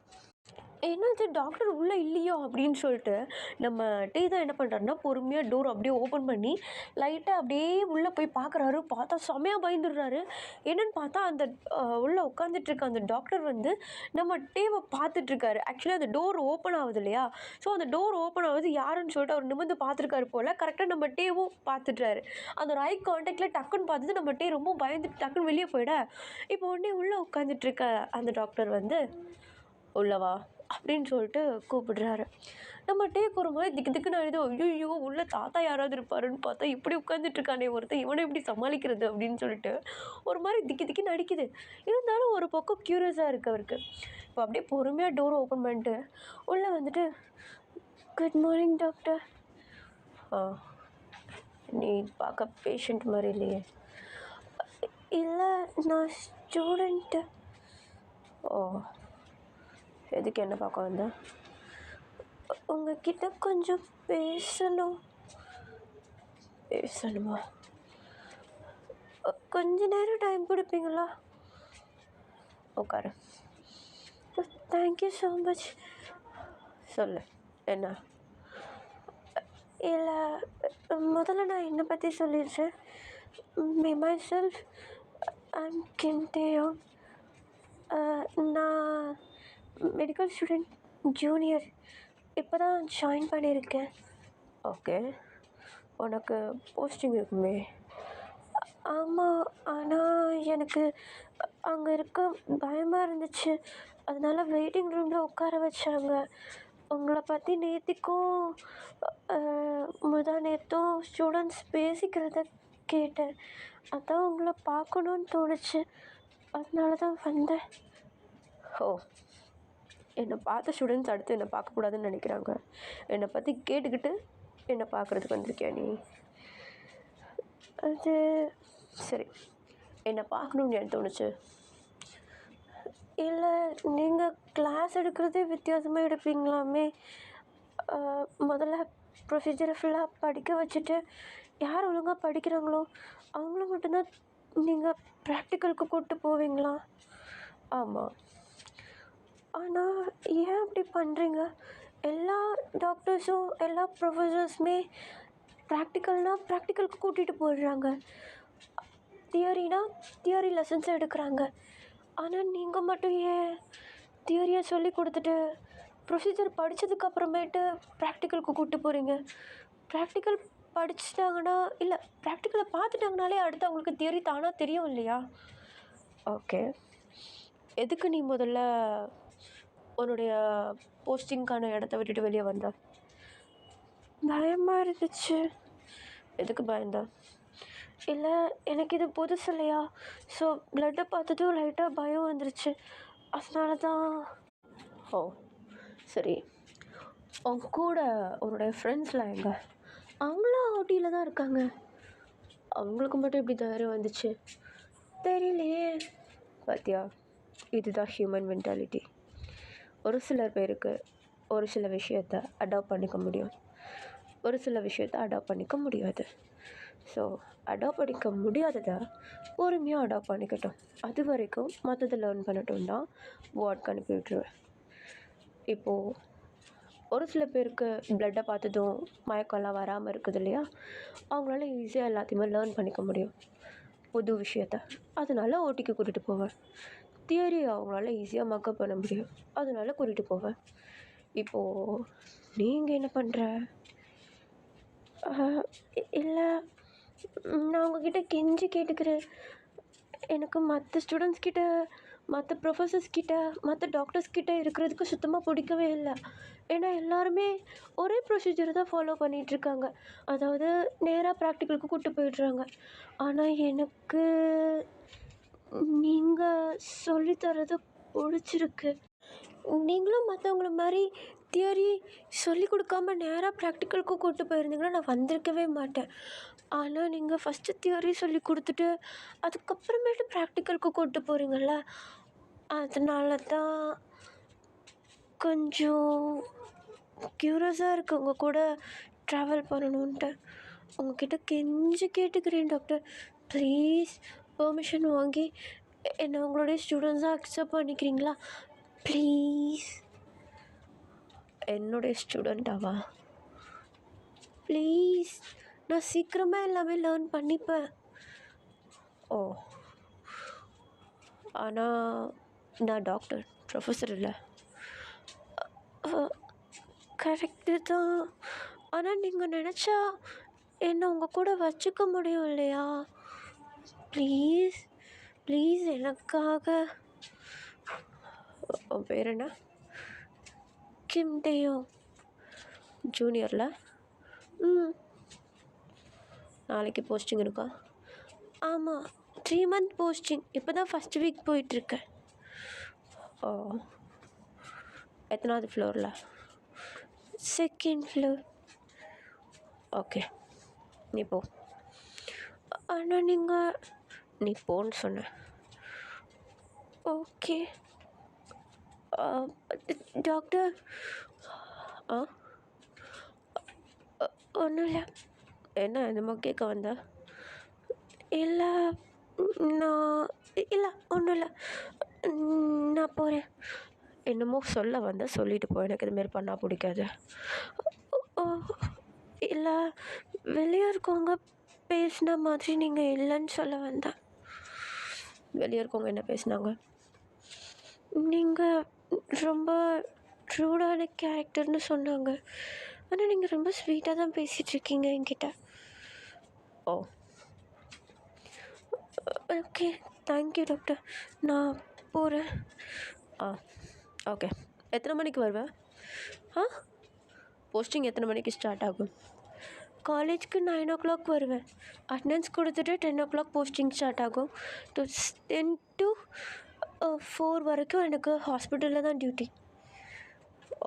[SPEAKER 1] என்னாச்சு, டாக்டர் உள்ளே இல்லையோ அப்படின்னு சொல்லிட்டு நம்ம டீ தான் என்ன பண்ணுறாருன்னா பொறுமையாக டோர் அப்படியே ஓப்பன் பண்ணி லைட்டாக அப்படியே உள்ளே போய் பார்க்குறாரு. பார்த்தா செமையாக பயந்துடுறாரு. என்னென்னு பார்த்தா அந்த உள்ளே உட்காந்துட்ருக்க அந்த டாக்டர் வந்து நம்ம டீவை பார்த்துட்ருக்காரு. ஆக்சுவலி அந்த டோர் ஓப்பன் ஆகுது இல்லையா, ஸோ அந்த டோர் ஓப்பன் ஆகுது யாருன்னு சொல்லிட்டு அவர் நிமிர்ந்து பார்த்துருக்காரு போல். கரெக்டாக நம்ம டீவும் பார்த்துட்றாரு. அந்த ஒரு ஐ கான்டாக்டில் டக்குன்னு பார்த்துட்டு நம்ம டீ ரொம்ப பயந்துட்டு டக்குன்னு வெளியே போயிட, இப்போ உடனே உள்ளே உட்காந்துட்ருக்க அந்த டாக்டர் வந்து உள்ளவா அப்படின்னு சொல்லிட்டு கூப்பிடுறாரு. நம்ம டேக் ஒரு மாதிரி திக்குன்னு அழுது, ஐயோ உள்ள தாத்தா யாராவது இருப்பாருன்னு பார்த்தா இப்படி உட்காந்துட்ருக்கானே ஒருத்தன், இவனை எப்படி சமாளிக்கிறது அப்படின்னு சொல்லிட்டு ஒரு மாதிரி திக்குன்னு அடிக்குது. இருந்தாலும் ஒரு பக்கம் க்யூரியஸாக இருக்குது அவருக்கு. இப்போ அப்படியே பொறுமையாக டோர் ஓப்பன் பண்ணிட்டு உள்ளே வந்துட்டு, குட் மார்னிங் டாக்டர். நீ பார்க்க பேஷண்ட் மாதிரி இல்லையே. இல்லை, நான் ஸ்டூடெண்ட்டு. ஓ, எதுக்கு என்ன பார்க்க வந்தேன்? உங்ககிட்ட கொஞ்சம் பேசணுமா? கொஞ்ச நேரம் டைம் கொடுப்பீங்களா? உட்காரு. Thank you so much. சொல்லு, என்ன? இல்லை, முதல்ல நான் என்னை பற்றி சொல்லிடுறேன். மை செல்ஃப், ஐம் கிம் டேயோங். நான் மெடிக்கல் ஸ்டூடெண்ட், ஜூனியர். இப்போ தான் ஜாயின் பண்ணியிருக்கேன். ஓகே, உனக்கு போஸ்டிங் இருக்குமே? ஆமாம், ஆனால் எனக்கு அங்கே இருக்க பயமாக இருந்துச்சு. அதனால் வெயிட்டிங் ரூமில் உட்கார வச்சாங்க. உங்களை பற்றி நேற்றுக்கும் நேற்றும் ஸ்டூடெண்ட்ஸ் பேசிக்கிறத கேட்டேன். அதான் உங்களை பார்க்கணுன்னு தோணுச்சு, அதனால தான் வந்தேன். ஓ, என்னை பார்த்த ஸ்டூடெண்ட்ஸ் அடுத்து என்னை பார்க்கக்கூடாதுன்னு நினைக்கிறாங்க. என்னை பற்றி கேட்டுக்கிட்டு என்னை பார்க்குறதுக்கு வந்திருக்கியா நீ? அது சரி, என்னை பார்க்கணுன்னு எனக்கு தோணுச்சு. இல்லை, நீங்கள் கிளாஸ் எடுக்கிறதே வித்தியாசமாக எடுப்பீங்களாமே, முதல்ல ப்ரொசீஜரை ஃபுல்லாக படிக்க வச்சுட்டு யார் ஒழுங்காக படிக்கிறாங்களோ அவங்கள மட்டும்தான் நீங்கள் ப்ராக்டிக்கலுக்கு கூப்பிட்டு போவீங்களா? ஆமாம். ஆனால் ஏன் அப்படி பண்ணுறீங்க? எல்லா டாக்டர்ஸும் எல்லா ப்ரொஃபஸர்ஸுமே ப்ராக்டிக்கலுக்கு கூட்டிகிட்டு போயிடுறாங்க. தியரி லெசன்ஸ் எடுக்கிறாங்க. ஆனால் நீங்கள் மட்டும் ஏன் தியரியை சொல்லி கொடுத்துட்டு ப்ரொசீஜர் படித்ததுக்கப்புறமேட்டு ப்ராக்டிக்கலுக்கு கூப்பிட்டு போகிறீங்க? ப்ராக்டிக்கல் படிச்சுட்டாங்கன்னா இல்லை ப்ராக்டிக்கலை பார்த்துட்டாங்கனாலே அடுத்து அவங்களுக்கு தியரி தானாக தெரியும் இல்லையா? ஓகே. எதுக்கு நீ முதல்ல உன்னுடைய போஸ்டிங்க்கான இடத்த விட்டுட்டு வெளியே வந்த? பயமாக இருந்துச்சு. எதுக்கு பயந்தா? இல்லை எனக்கு இது புதுசு இல்லையா, ஸோ ப்ளட்டை பார்த்ததும் லைட்டாக பயம் வந்துருச்சு, அதனால தான். ஓ சரி. உங்க கூட உன்னுடைய ஃப்ரெண்ட்ஸ்லாம் எங்கே? அவங்களாம் ஓட்டியில் தான் இருக்காங்க. அவங்களுக்கு மட்டும் எப்படி தைரியம் வந்துச்சு? தெரியலையே. பார்த்தியா, இதுதான் ஹியூமன் மென்டாலிட்டி. ஒரு சிலர் பேருக்கு ஒரு சில விஷயத்த அடாப்ட் பண்ணிக்க முடியும், ஒரு சில விஷயத்த அடாப்ட் பண்ணிக்க முடியாது. ஸோ அடாப்ட் பண்ணிக்க முடியாததை பொறுமையாக அடாப்ட் பண்ணிக்கட்டும். அது வரைக்கும் மற்றதை லேர்ன் பண்ணட்டும் தான் வார்டுக்கு அனுப்பி விட்டுருவேன். இப்போது ஒரு சில பேருக்கு ப்ளட்டை பார்த்ததும் மயக்கம்லாம் வராமல் இருக்குது இல்லையா, அவங்களால ஈஸியாக எல்லாத்தையுமே லேர்ன் பண்ணிக்க முடியும் புது விஷயத்த. அதனால ஓட்டிக்கு கூட்டிகிட்டு போவேன். தியரி அவங்களால ஈஸியாக மக்கப் பண்ண முடியும், அதனால கூட்டிகிட்டு போவேன். இப்போது நீங்கள் என்ன பண்ணுற? இல்லை, நான் உங்ககிட்ட கெஞ்சி கேட்டுக்கிறேன். எனக்கு மற்ற ஸ்டூடெண்ட்ஸ் கிட்ட, மற்ற ப்ரொஃபஸர்ஸ் கிட்ட, மற்ற டாக்டர்ஸ் கிட்ட இருக்கிறதுக்கு சுத்தமாக பிடிக்கவே இல்லை. ஏன்னா எல்லாருமே ஒரே ப்ரொசீஜரை தான் ஃபாலோ பண்ணிகிட்ருக்காங்க. அதாவது நேராக ப்ராக்டிக்கலுக்கு கூப்பிட்டு போயிடுறாங்க. ஆனால் எனக்கு நீங்கள் சொல்லித்தரது பிடிச்சிருக்கு. நீங்களும் மற்றவங்கள மாதிரி தியரி சொல்லி கொடுக்காம நேராக ப்ராக்டிக்கலுக்கு கூப்பிட்டு போயிருந்தீங்கன்னா நான் வந்திருக்கவே மாட்டேன். ஆனால் நீங்கள் ஃபஸ்ட்டு தியரி சொல்லி கொடுத்துட்டு அதுக்கப்புறமேட்டு ப்ராக்டிக்கலுக்கு கூப்பிட்டு போகிறீங்கள, அதனால தான் கொஞ்சம் க்யூரியஸாக இருக்குது உங்கள் கூட ட்ராவல் பண்ணணுன்ட்டு. உங்ககிட்ட கெஞ்சி கேட்டுக்கிறேன் டாக்டர், ப்ளீஸ் பெர்மிஷன் வாங்கி என்னை உங்களுடைய ஸ்டூடெண்ட்ஸாக அக்செப்ட் பண்ணிக்கிறீங்களா ப்ளீஸ்? என்னுடைய ஸ்டூடெண்ட்டாவா? ப்ளீஸ், நான் சீக்கிரமாக எல்லாமே லேர்ன் பண்ணிப்பேன். ஓ, ஆனால் நான் டாக்டர், ப்ரொஃபஸர் இல்லை. கரெக்டு தான். ஆனால் நீங்கள் நினச்சா என்னை உங்கள் கூட வச்சுக்க முடியும் இல்லையா? ப்ளீஸ் ப்ளீஸ் எனக்காக. உன் பேர் என்ன? கிம் டேயோ. ஜூனியரில்? நாளைக்கு போஸ்டிங் இருக்கா? ஆமாம், 3 month போஸ்டிங். இப்போ தான் ஃபஸ்ட் வீக் போயிட்டுருக்கேன். ஓ, எத்தனாவது ஃப்ளோரில்? 2nd floor. ஓகே, நீ போ. ஆனால் நீங்கள் நீ போன்னு சொன்ன. ஓகே. டாக்டர். ஒன்றும் இல்லை. என்ன என்னமோ கேட்க வந்தா? இல்லை ஒன்றும் இல்லை, நான் போகிறேன். என்னமோ சொல்ல வந்த, சொல்லிட்டு போ. எனக்கு இதுமாரி பண்ணால் பிடிக்காது. இல்லை, வெளியே இருக்கவங்க பேசின மாதிரி நீங்கள் இல்லைன்னு சொல்ல வந்தேன். வெளியே இருக்கவங்க என்ன பேசினாங்க? நீங்கள் ரொம்ப ட்ரூடான கேரக்டர்னு சொன்னாங்க. ஆனால் நீங்கள் ரொம்ப ஸ்வீட்டாக தான் பேசிகிட்ருக்கீங்க என்கிட்ட. ஓ, ஓகே, தேங்க்யூ டாக்டர். நான் போகிறேன். ஓகே. எத்தனை மணிக்கு வருவேன்? போஸ்டிங் எத்தனை மணிக்கு ஸ்டார்ட் ஆகும்? காலேஜ்க்கு 9 o'clock வருவேன். அட்டெண்டன்ஸ் கொடுத்துட்டு 10 o'clock போஸ்டிங் ஸ்டார்ட் ஆகும். 10 to 4 வரைக்கும் எனக்கு ஹாஸ்பிட்டலில் தான் டியூட்டி.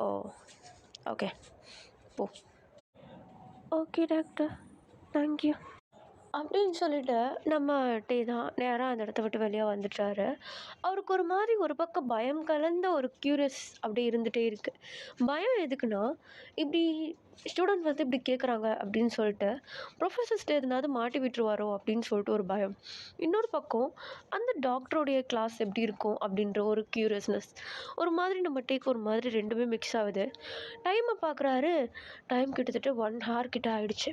[SPEAKER 1] ஓ, ஓகே, போ. Okay doctor, thank you. அப்படின்னு சொல்லிட்டு நம்ம டீ தான் நேரா அந்த இடத்த விட்டு வெளியே வந்துட்டாரு. அவருக்கு ஒரு மாதிரி ஒரு பக்கம் பயம் கலந்த ஒரு க்யூரியஸ் அப்படியே இருந்துகிட்டே இருக்குது. பயம் எதுக்குன்னா, இப்படி ஸ்டூடெண்ட் வந்து இப்படி கேட்குறாங்க அப்படின்னு சொல்லிட்டு ப்ரொஃபஸர்ஸ்ட்ட எதுனாவது மாட்டி விட்டுருவாரோ அப்படின்னு சொல்லிட்டு ஒரு பயம். இன்னொரு பக்கம் அந்த டாக்டருடைய கிளாஸ் எப்படி இருக்கும் அப்படின்ற ஒரு க்யூரியஸ்னஸ். ஒரு மாதிரி நம்ம டேக் ஒரு மாதிரி ரெண்டுமே மிக்ஸ் ஆகுது. டைமை பார்க்குறாரு. டைம் கிட்டத்தட்ட 1 ஹார் கிட்ட ஆயிடுச்சு.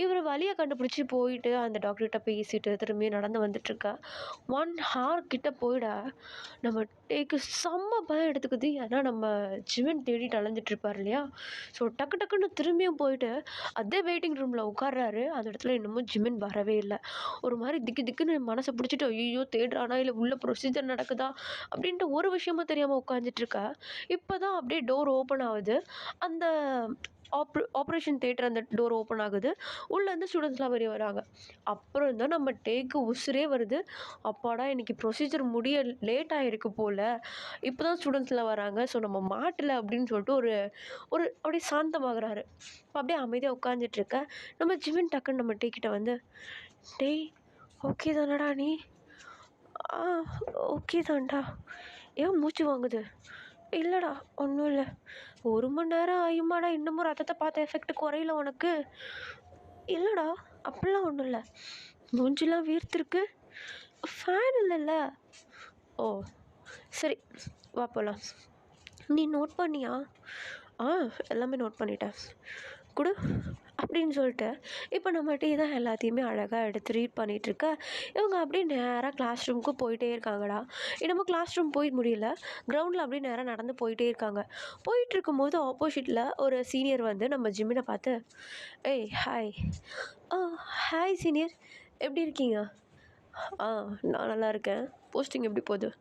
[SPEAKER 1] இவர் வழியை கண்டுபிடிச்சி போயிட்டு அந்த டாக்டர்கிட்ட பேசிட்டு திரும்பி நடந்து வந்துட்டுருக்கா. 1 ஹார் கிட்ட போயிடா நம்ம டேக்கு செம்ம பயம் எடுத்துக்குது. ஏன்னா நம்ம ஜிவன் தேடிட்டு அலைஞ்சிட்ருப்பார் இல்லையா? ஸோ டக்கு டக்குன்னு திரும்பியும் போயிட்டு அதே வெயிட்டிங் ரூமில் உட்கார்றாரு. அந்த இடத்துல இன்னமும் ஜிமின் வரவே இல்லை. ஒரு மாதிரி திக்கு திக்குன்னு மனசை பிடிச்சிட்டு ஐயோ தேடுறானா இல்லை உள்ள ப்ரொசீஜர் நடக்குதா அப்படின்ட்டு ஒரு விஷயமும் தெரியாமல் உட்காந்துட்ருக்கா. இப்போ தான் அப்படியே டோர் ஓப்பன் ஆகுது. அந்த ஆப்ரேஷன் தியேட்டர் அந்த டோர் ஓப்பன் ஆகுது. உள்ளேருந்து ஸ்டூடெண்ட்ஸ்லாம் வெளியே வராங்க. அப்புறம் தான் நம்ம டேக்கு உசுரே வருது. அப்பாடா இன்னைக்கு ப்ரொசீஜர் முடிய லேட் ஆகிருக்கு போல். இப்போ தான் ஸ்டூடெண்ட்ஸ்லாம் வராங்க. ஸோ நம்ம மாட்டலை அப்படின்னு சொல்லிட்டு ஒரு ஒரு அப்படியே சாந்தமாகறாரு. அப்படியே அமைதியாக உட்காந்துட்ருக்க நம்ம ஜிமின் டக்குன்னு நம்ம டேக்கிட்ட வந்து, டேய் ஓகே தானடா நீ? ஆ ஓகே தான்டா. ஏன் மூச்சு வாங்குது? இல்லைடா ஒன்றும் இல்லை. 1 மணி நேரம் ஆயுமாடா இன்னமும் ரத்தத்தை பார்த்த எஃபெக்ட் குறையில உனக்கு? இல்லைடா அப்படிலாம் ஒன்றும் இல்லை. மூஞ்சிலாம் வீர்த்திருக்கு. ஃபேன் இல்லைல்ல. ஓ சரி வா போகலாம். நீ நோட் பண்ணியா? ஆ எல்லாமே நோட் பண்ணிட்டேன். குடு அப்படின்னு சொல்லிட்டு இப்போ நம்ம டீ தான் எல்லாத்தையுமே அழகாக எடுத்து ரீட் பண்ணிகிட்ருக்க. இவங்க அப்படியே நேராக கிளாஸ் ரூமுக்கு போயிட்டே இருக்காங்கடா. இன்னமும் கிளாஸ் ரூம் போய் முடியல. கிரவுண்டில் அப்படியே நேராக நடந்து போயிட்டே இருக்காங்க. போயிட்டுருக்கும்போது ஆப்போசிட்டில் ஒரு சீனியர் வந்து நம்ம ஜிம்மினை பார்த்து, ஏய் ஹாய். ஆ ஹாய் சீனியர், எப்படி இருக்கீங்க? ஆ நான் நல்லா இருக்கேன். போஸ்டிங் எப்படி போகுது?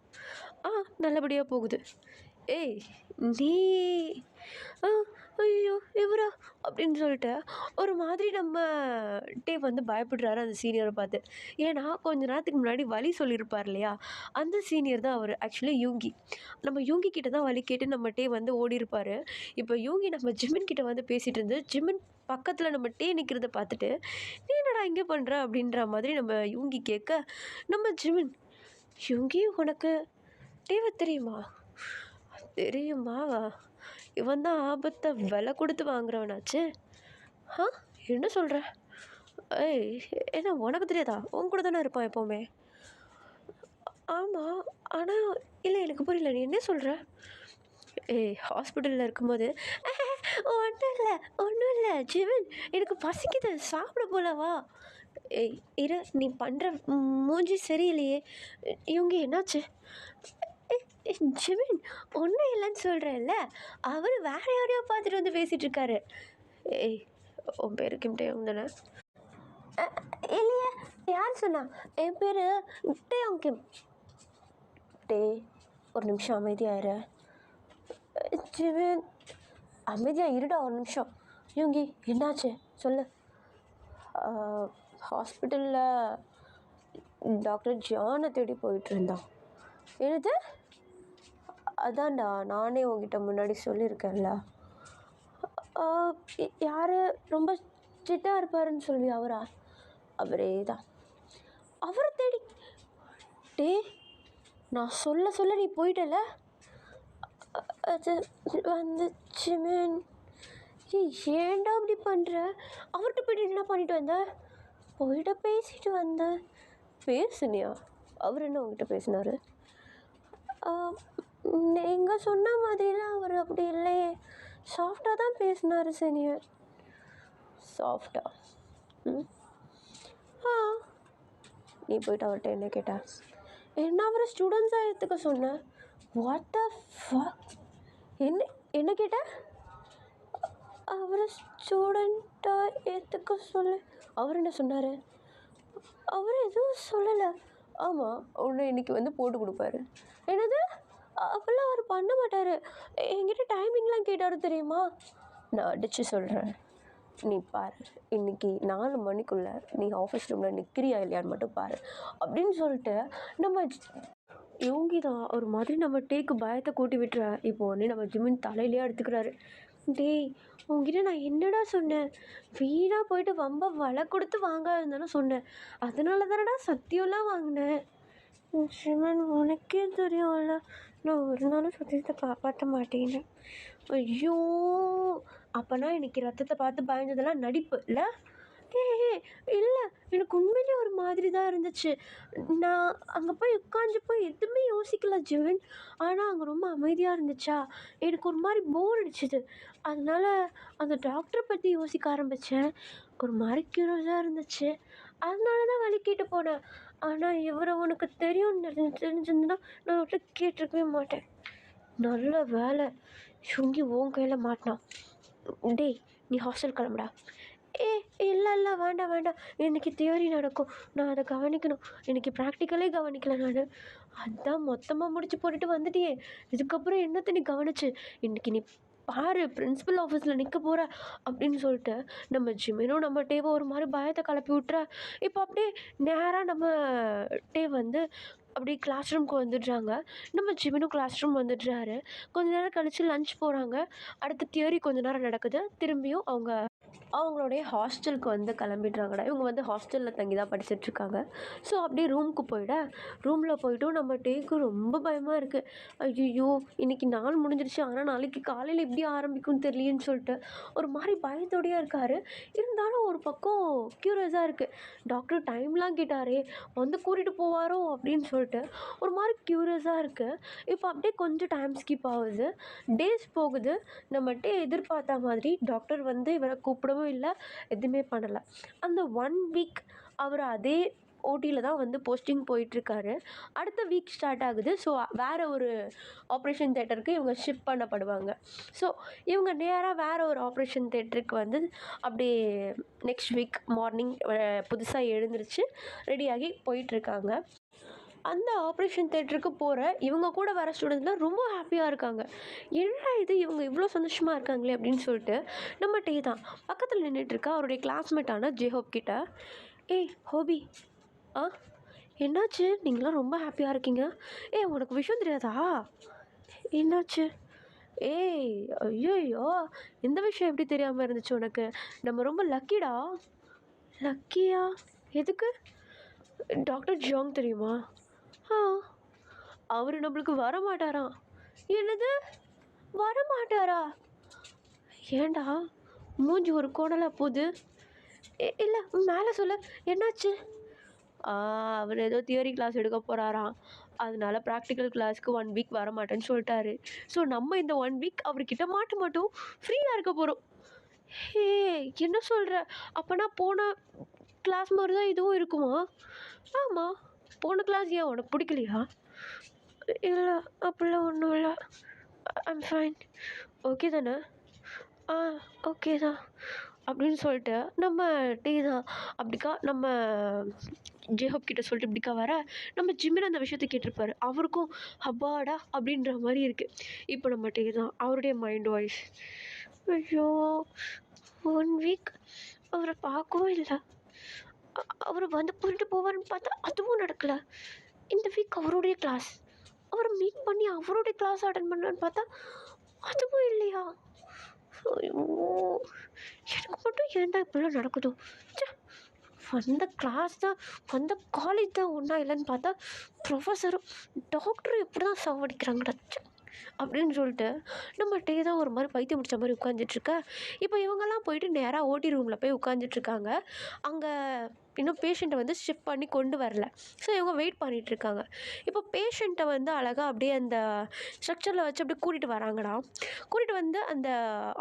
[SPEAKER 1] ஆ நல்லபடியாக போகுது. ஏய் நீ ஆ ஐயோ இவரா அப்படின்னு சொல்லிட்டு ஒரு மாதிரி நம்ம டே வந்து பயப்படுறாரு அந்த சீனியரை பார்த்து. ஏன்னா கொஞ்ச நேரத்துக்கு முன்னாடி வழி சொல்லியிருப்பார் இல்லையா? அந்த சீனியர் தான் அவர். ஆக்சுவலி யூங்கி. நம்ம யூங்கி கிட்ட தான் வழி கேட்டு நம்ம டே வந்து ஓடி இருப்பார். இப்போ யூங்கி நம்ம ஜிமின் கிட்ட வந்து பேசிகிட்டு இருந்து ஜிமின் பக்கத்தில் நம்ம டே நிற்கிறத பார்த்துட்டு, நீ என்னடா இங்கே பண்ணுற அப்படின்ற மாதிரி நம்ம யூங்கி கேட்க, நம்ம ஜிமின், யூங்கி உனக்கு டேவை தெரியுமா? தெரியுமா? இவன் தான் ஆபத்தை விலை கொடுத்து வாங்குறவனாச்சு. ஆ என்ன சொல்கிற? ஏய் என்ன உனக்கு தெரியாதா? உன் கூட தானே இருப்பான் எப்போவுமே. ஆமாம் ஆனால் இல்லை எனக்கு புரியல நீ என்ன சொல்கிற? ஏய் ஹாஸ்பிட்டலில் இருக்கும்போது ஒன்றும் இல்லை ஜிவன் எனக்கு பசிக்குது சாப்பிட போலவா? ஏய் இரு நீ பண்ணுற மூஞ்சி சரியில்லையே. இவங்க என்னாச்சு? ஜிமின் ஒன்றும் இல்லைன்னு சொல்கிறேன்ல. அவர் வேற யாரையோ பார்த்துட்டு வந்து பேசிகிட்டு இருக்காரு. ஏய் உன் பேரு கிம் டேயோங் தானே? இல்லையே யார் சொன்னா? என் பேர் டேயோங் கிம். டே ஒரு நிமிஷம் அமைதியாயிரு. ஜிமின் அமைதியாக இருடா ஒரு நிமிஷம். யூங்கி என்னாச்சு சொல்லு. ஹாஸ்பிட்டலில் டாக்டர் ஜானை தேடி போயிட்டு இருந்தான். என்னது? அதான்டா நானே உங்ககிட்ட முன்னாடி சொல்லியிருக்கேன்ல. யார் ரொம்ப ஸ்ட்ரிக்டாக இருப்பாருன்னு சொல்லி அவரா? அவரே தான். அவரை தேடி டே நான் சொல்ல சொல்ல நீ போயிட்டல. அது வந்து ஜிமின் ஏன்டா அப்படி பண்ணுற? அவர்கிட்ட போய்ட்டு என்ன பண்ணிட்டு வந்த? போயிட்ட பேசிட்டு வந்தேன். பேசுனியா? அவர் என்ன உங்ககிட்ட பேசினார்? நீங்கள் சொன்ன மாதிரிலாம் அவர் அப்படி இல்லையே. சாஃப்டாக தான் பேசினார் சீனியர். சாஃப்டா? ம் ஆ நீ போய்ட்டு அவர்கிட்ட என்ன கேட்ட? என்ன அவரை ஸ்டூடெண்ட்ஸாக எடுத்துக்க சொன்னேன். What the fuck? என்ன என்ன கேட்ட? அவரை ஸ்டூடெண்ட்டாக ஏற்றுக்க சொல்லு. அவர் என்ன சொன்னார்? அவர் எதுவும் சொல்லலை. ஆமாம் உன்னை இன்னைக்கு வந்து போட்டு கொடுப்பாரு. என்னது? அப்போல்லாம் அவர் பண்ண மாட்டார். என்கிட்ட டைமிங்லாம் கேட்டார் தெரியுமா? நான் அடித்து சொல்கிறேன். நீ பாரு இன்னைக்கு 4 மணிக்குள்ளே நீ ஆஃபீஸ் ரூமில் நிற்கிறியா இல்லையான்னு மட்டும் பாரு அப்படின்னு சொல்லிட்டு நம்ம யோங்கி தான் ஒரு மாதிரி நம்ம டேக்கு பயத்தை கூட்டி விட்டுற. இப்போ உடனே நம்ம ஜிமின் தலையிலேயே எடுத்துக்கிறாரு. டேய், உன்கிட்ட நான் என்னடா சொன்னேன்? வீணா போயிட்டு வம்ப விலை கொடுத்து வாங்காதுன்னு தானே சொன்னேன். அதனால தானடா சத்தியம்லாம் வாங்கினேன். சிவன், உனக்கே தெரியும்ல, நான் ஒரு நாளும் சத்தியத்தை காப்பாற்ற மாட்டேன்னு. ஐயோ! அப்போனா இன்னைக்கு ரத்தத்தை பார்த்து பயந்ததெல்லாம் நடிப்பு இல்லை? ஏய், இல்லை, எனக்கு உண்மையிலே ஒரு மாதிரி தான் இருந்துச்சு. நான் அங்கே போய் உட்காந்துப்போ எதுவுமே யோசிக்கல ஜீவன். ஆனால் அங்கே ரொம்ப அமைதியாக இருந்துச்சா, எனக்கு ஒரு மாதிரி போர் அடிச்சுது. அதனால அந்த டாக்டரை பற்றி யோசிக்க ஆரம்பித்தேன். ஒரு மாதிரி க்யூரியஸாக இருந்துச்சு. அதனால தான் வலிக்கிட்டு போனேன். ஆனால் இவரை உனக்கு தெரிஞ்சிருந்தா நான் விட்டு கேட்டிருக்கவே மாட்டேன். நல்ல வேலை சுங்கி உன் கையில் மாட்டினான். டேய், நீ ஹாஸ்டல் கிளம்புடா. ஏ, இல்லை இல்லை, வேண்டாம் வேண்டாம், இன்றைக்கி தியரி நடக்கும், நான் அதை கவனிக்கணும். இன்றைக்கி ப்ராக்டிக்கலே கவனிக்கல நான். அதான் மொத்தமாக முடிச்சு போட்டுட்டு வந்துட்டியே, இதுக்கப்புறம் என்னத்தை நீ கவனிச்சு? இன்றைக்கி நீ பாரு, பிரின்சிபல் ஆஃபீஸில் நிற்க போகிற அப்படின்னு சொல்லிட்டு நம்ம ஜிமினும் நம்ம டேவை ஒரு மாதிரி பயத்தை கிளப்பி விட்ற. இப்போ அப்படியே நேராக நம்ம டே வந்து அப்படியே கிளாஸ் ரூம்க்கு வந்துடுறாங்க. நம்ம ஜிமினும் கிளாஸ் ரூம் வந்துடுறாரு. கொஞ்ச நேரம் கழித்து லஞ்ச் போகிறாங்க. அடுத்த தியரி கொஞ்ச நேரம் நடக்குது. திரும்பியும் அவங்களுடைய ஹாஸ்டலுக்கு வந்து கிளம்பிடுறாங்கடா. இவங்க வந்து ஹாஸ்டலில் தங்கி தான் படிச்சுட்ருக்காங்க. ஸோ அப்படியே ரூமுக்கு ரூமில் போய்ட்டும் நம்ம டேக்கு ரொம்ப பயமாக இருக்குது. ஐயோ, இன்றைக்கி நாள் முடிஞ்சிருச்சு, ஆனால் நாளைக்கு காலையில் எப்படி ஆரம்பிக்கும்னு தெரியலேன்னு சொல்லிட்டு ஒரு மாதிரி பயத்தோடையாக இருக்கார். இருந்தாலும் ஒரு பக்கம் க்யூரியஸாக இருக்குது. டாக்டர் டைம்லாம் கேட்டாரே, வந்து கூட்டிகிட்டு போவாரோ அப்படின்னு சொல்லிட்டு ஒரு மாதிரி க்யூரியஸாக இருக்குது. இப்போ அப்படியே கொஞ்சம் டைம் ஸ்கிப் ஆகுது, டேஸ் போகுது. நம்மகிட்ட எதிர்பார்த்த மாதிரி டாக்டர் வந்து இவரை கூப்பிடவும் இல்லை, எதுவுமே பண்ணலை. அந்த 1 வீக் அவர் அதே ஓடியில் தான் வந்து போஸ்டிங் போயிட்டுருக்காரு. அடுத்த வீக் ஸ்டார்ட் ஆகுது. ஸோ வேறு ஒரு ஆப்ரேஷன் தேட்டருக்கு இவங்க ஷிஃப்ட் பண்ணப்படுவாங்க. ஸோ இவங்க நேராக வேறு ஒரு ஆப்ரேஷன் தேட்டருக்கு வந்து அப்படியே நெக்ஸ்ட் வீக் மார்னிங் புதுசாக எழுந்திரிச்சு ரெடியாகி போயிட்டுருக்காங்க. அந்த ஆப்ரேஷன் தேட்டருக்கு போகிற இவங்க கூட வர ஸ்டூடெண்ட்ஸ்லாம் ரொம்ப ஹாப்பியாக இருக்காங்க. என்னடா இது, இவங்க இவ்வளோ சந்தோஷமாக இருக்காங்களே அப்படின்னு சொல்லிட்டு நம்ம டே தான் பக்கத்தில் நின்றுட்டுருக்கா அவருடைய கிளாஸ்மேட்டான ஜேஹோப் கிட்ட. ஏய் ஹோபி, ஆ என்னாச்சு, நீங்களாம் ரொம்ப ஹாப்பியாக இருக்கீங்க? உனக்கு விஷயம் தெரியாதா? என்னாச்சு? ஏய், ஐயோ, இந்த விஷயம் எப்படி தெரியாமல் இருந்துச்சு உனக்கு? நம்ம ரொம்ப லக்கிடா. லக்கியா? எதுக்கு? டாக்டர் ஜியாங் தெரியுமா? ஆ, அவர் நம்மளுக்கு வரமாட்டாராம். என்னது, வரமாட்டாரா? ஏண்டா மூஞ்சி ஒரு கோணலாக போகுது? இல்லை, மேலே சொல்ல, என்னாச்சு? அவர் ஏதோ தியரி கிளாஸ் எடுக்க போகிறாராம், அதனால ப்ராக்டிக்கல் கிளாஸ்க்கு 1 வீக் வரமாட்டேன்னு சொல்லிட்டாரு. ஸோ நம்ம இந்த 1 வீக் அவர்கிட்ட மாட்ட மாட்டோம், ஃப்ரீயாக இருக்க போகிறோம். ஹே, என்ன சொல்கிற? அப்போனா போன கிளாஸ் மாதிரி தான் இதுவும் இருக்குமா? ஆமாம், போன கிளாஸ் ஏன் உனக்கு பிடிக்கலையா? இல்லை, அப்படிலாம் ஒன்றும் இல்லை, ஐம் ஃபைன். ஓகே தானே? ஆ, ஓகே தான் அப்படின்னு சொல்லிட்டு நம்ம டீ தான் அப்படிக்கா நம்ம ஜேஹப் கிட்ட சொல்லிட்டு இப்படிக்கா வர நம்ம ஜிம்மில் அந்த விஷயத்தை கேட்டிருப்பாரு. அவருக்கும் ஹப்பாடா அப்படின்ற மாதிரி இருக்குது. இப்போ நம்ம டீ தான் அவருடைய மைண்ட் வாய்ஸ். ஐயோ, 1 வீக் அவரை பார்க்கவும் இல்லை, அவர் வந்து போயிட்டு போவார்னு பார்த்தா அதுவும் நடக்கலை. இந்த வீக் அவருடைய கிளாஸ், அவரை மீட் பண்ணி அவருடைய கிளாஸ் அட்டன் பண்ணலான்னு பார்த்தா அதுவும் இல்லையா? ஐயோ, எனக்கு மட்டும் ஏன்டா இப்படிலாம் நடக்குதோ? வந்த கிளாஸ் தான், வந்த காலேஜ் தான் ஒன்றா இல்லைன்னு பார்த்தா ப்ரொஃபஸரும் டாக்டரும் எப்படி தான் சாவடிக்கிறாங்கடா அப்படின்னு சொல்லிட்டு நம்ம டே தான் ஒரு மாதிரி பைத்தியம் முடிச்ச மாதிரி உட்காந்துட்ருக்க. இப்போ இவங்கெல்லாம் போயிட்டு நேராக ஓடி ரூமில் போய் உட்காந்துட்ருக்காங்க. அங்கே இன்னும் பேஷண்ட்டை வந்து ஷிஃப்ட் பண்ணி கொண்டு வரல. ஸோ இவங்க வெயிட் பண்ணிகிட்ருக்காங்க. இப்போ பேஷண்ட்டை வந்து அழகாக அப்படியே அந்த ஸ்ட்ரக்சரில் வச்சு அப்படியே கூட்டிகிட்டு வராங்கடா. கூட்டிகிட்டு வந்து அந்த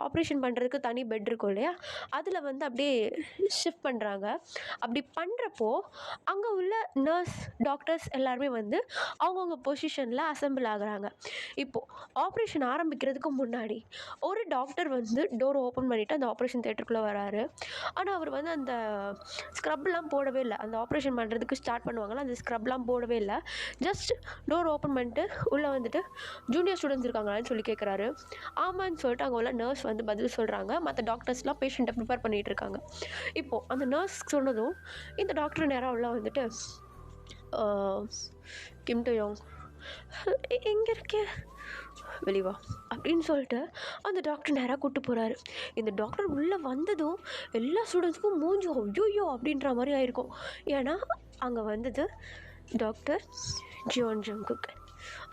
[SPEAKER 1] ஆப்ரேஷன் பண்ணுறதுக்கு தனி பெட் இருக்கும் இல்லையா, அதில் வந்து அப்படியே ஷிஃப்ட் பண்ணுறாங்க. அப்படி பண்ணுறப்போ அங்கே உள்ள நர்ஸ் டாக்டர்ஸ் எல்லாருமே வந்து அவங்கவுங்க பொசிஷனில் அசெம்பிள் ஆகுறாங்க. இப்போது ஆப்ரேஷன் ஆரம்பிக்கிறதுக்கு முன்னாடி ஒரு டாக்டர் வந்து டோர் ஓப்பன் பண்ணிவிட்டு அந்த ஆப்ரேஷன் தேட்டருக்குள்ளே வராரு. ஆனால் அவர் வந்து அந்த ஸ்க்ரப்லாம் போடவே இல்லை. அந்த ஆப்ரேஷன் பண்ணுறதுக்கு ஸ்டார்ட் பண்ணுவாங்கள்ல, அந்த ஸ்க்ரப்லாம் போடவே இல்லை. ஜஸ்ட் டோர் ஓப்பன் பண்ணிட்டு உள்ளே வந்துட்டு ஜூனியர் ஸ்டூடெண்ட்ஸ் இருக்காங்களான்னு சொல்லி கேட்குறாரு. ஆமான்னு சொல்லிட்டு அங்கே உள்ள நர்ஸ் வந்து பதில் சொல்கிறாங்க. மற்ற டாக்டர்ஸ்லாம் பேஷண்ட்டை ப்ரிப்பேர் பண்ணிகிட்டு இருக்காங்க. இப்போது அந்த நர்ஸ் சொன்னதும் இந்த டாக்டர் நேராக உள்ள வந்துட்டு கிம் டயோங் எங்கே இருக்கே? வெளியே வா அப்படின்னு சொல்லிட்டு அந்த டாக்டர் நேராக கூப்பிட்டு போகிறாரு. இந்த டாக்டர் உள்ளே வந்ததும் எல்லா ஸ்டூடெண்ட்ஸுக்கும் மூஞ்சி ஐயோயோ அப்படின்ற மாதிரி ஆயிருக்கும். ஏன்னா அங்கே வந்தது டாக்டர் ஜியோன் ஜங்குக்.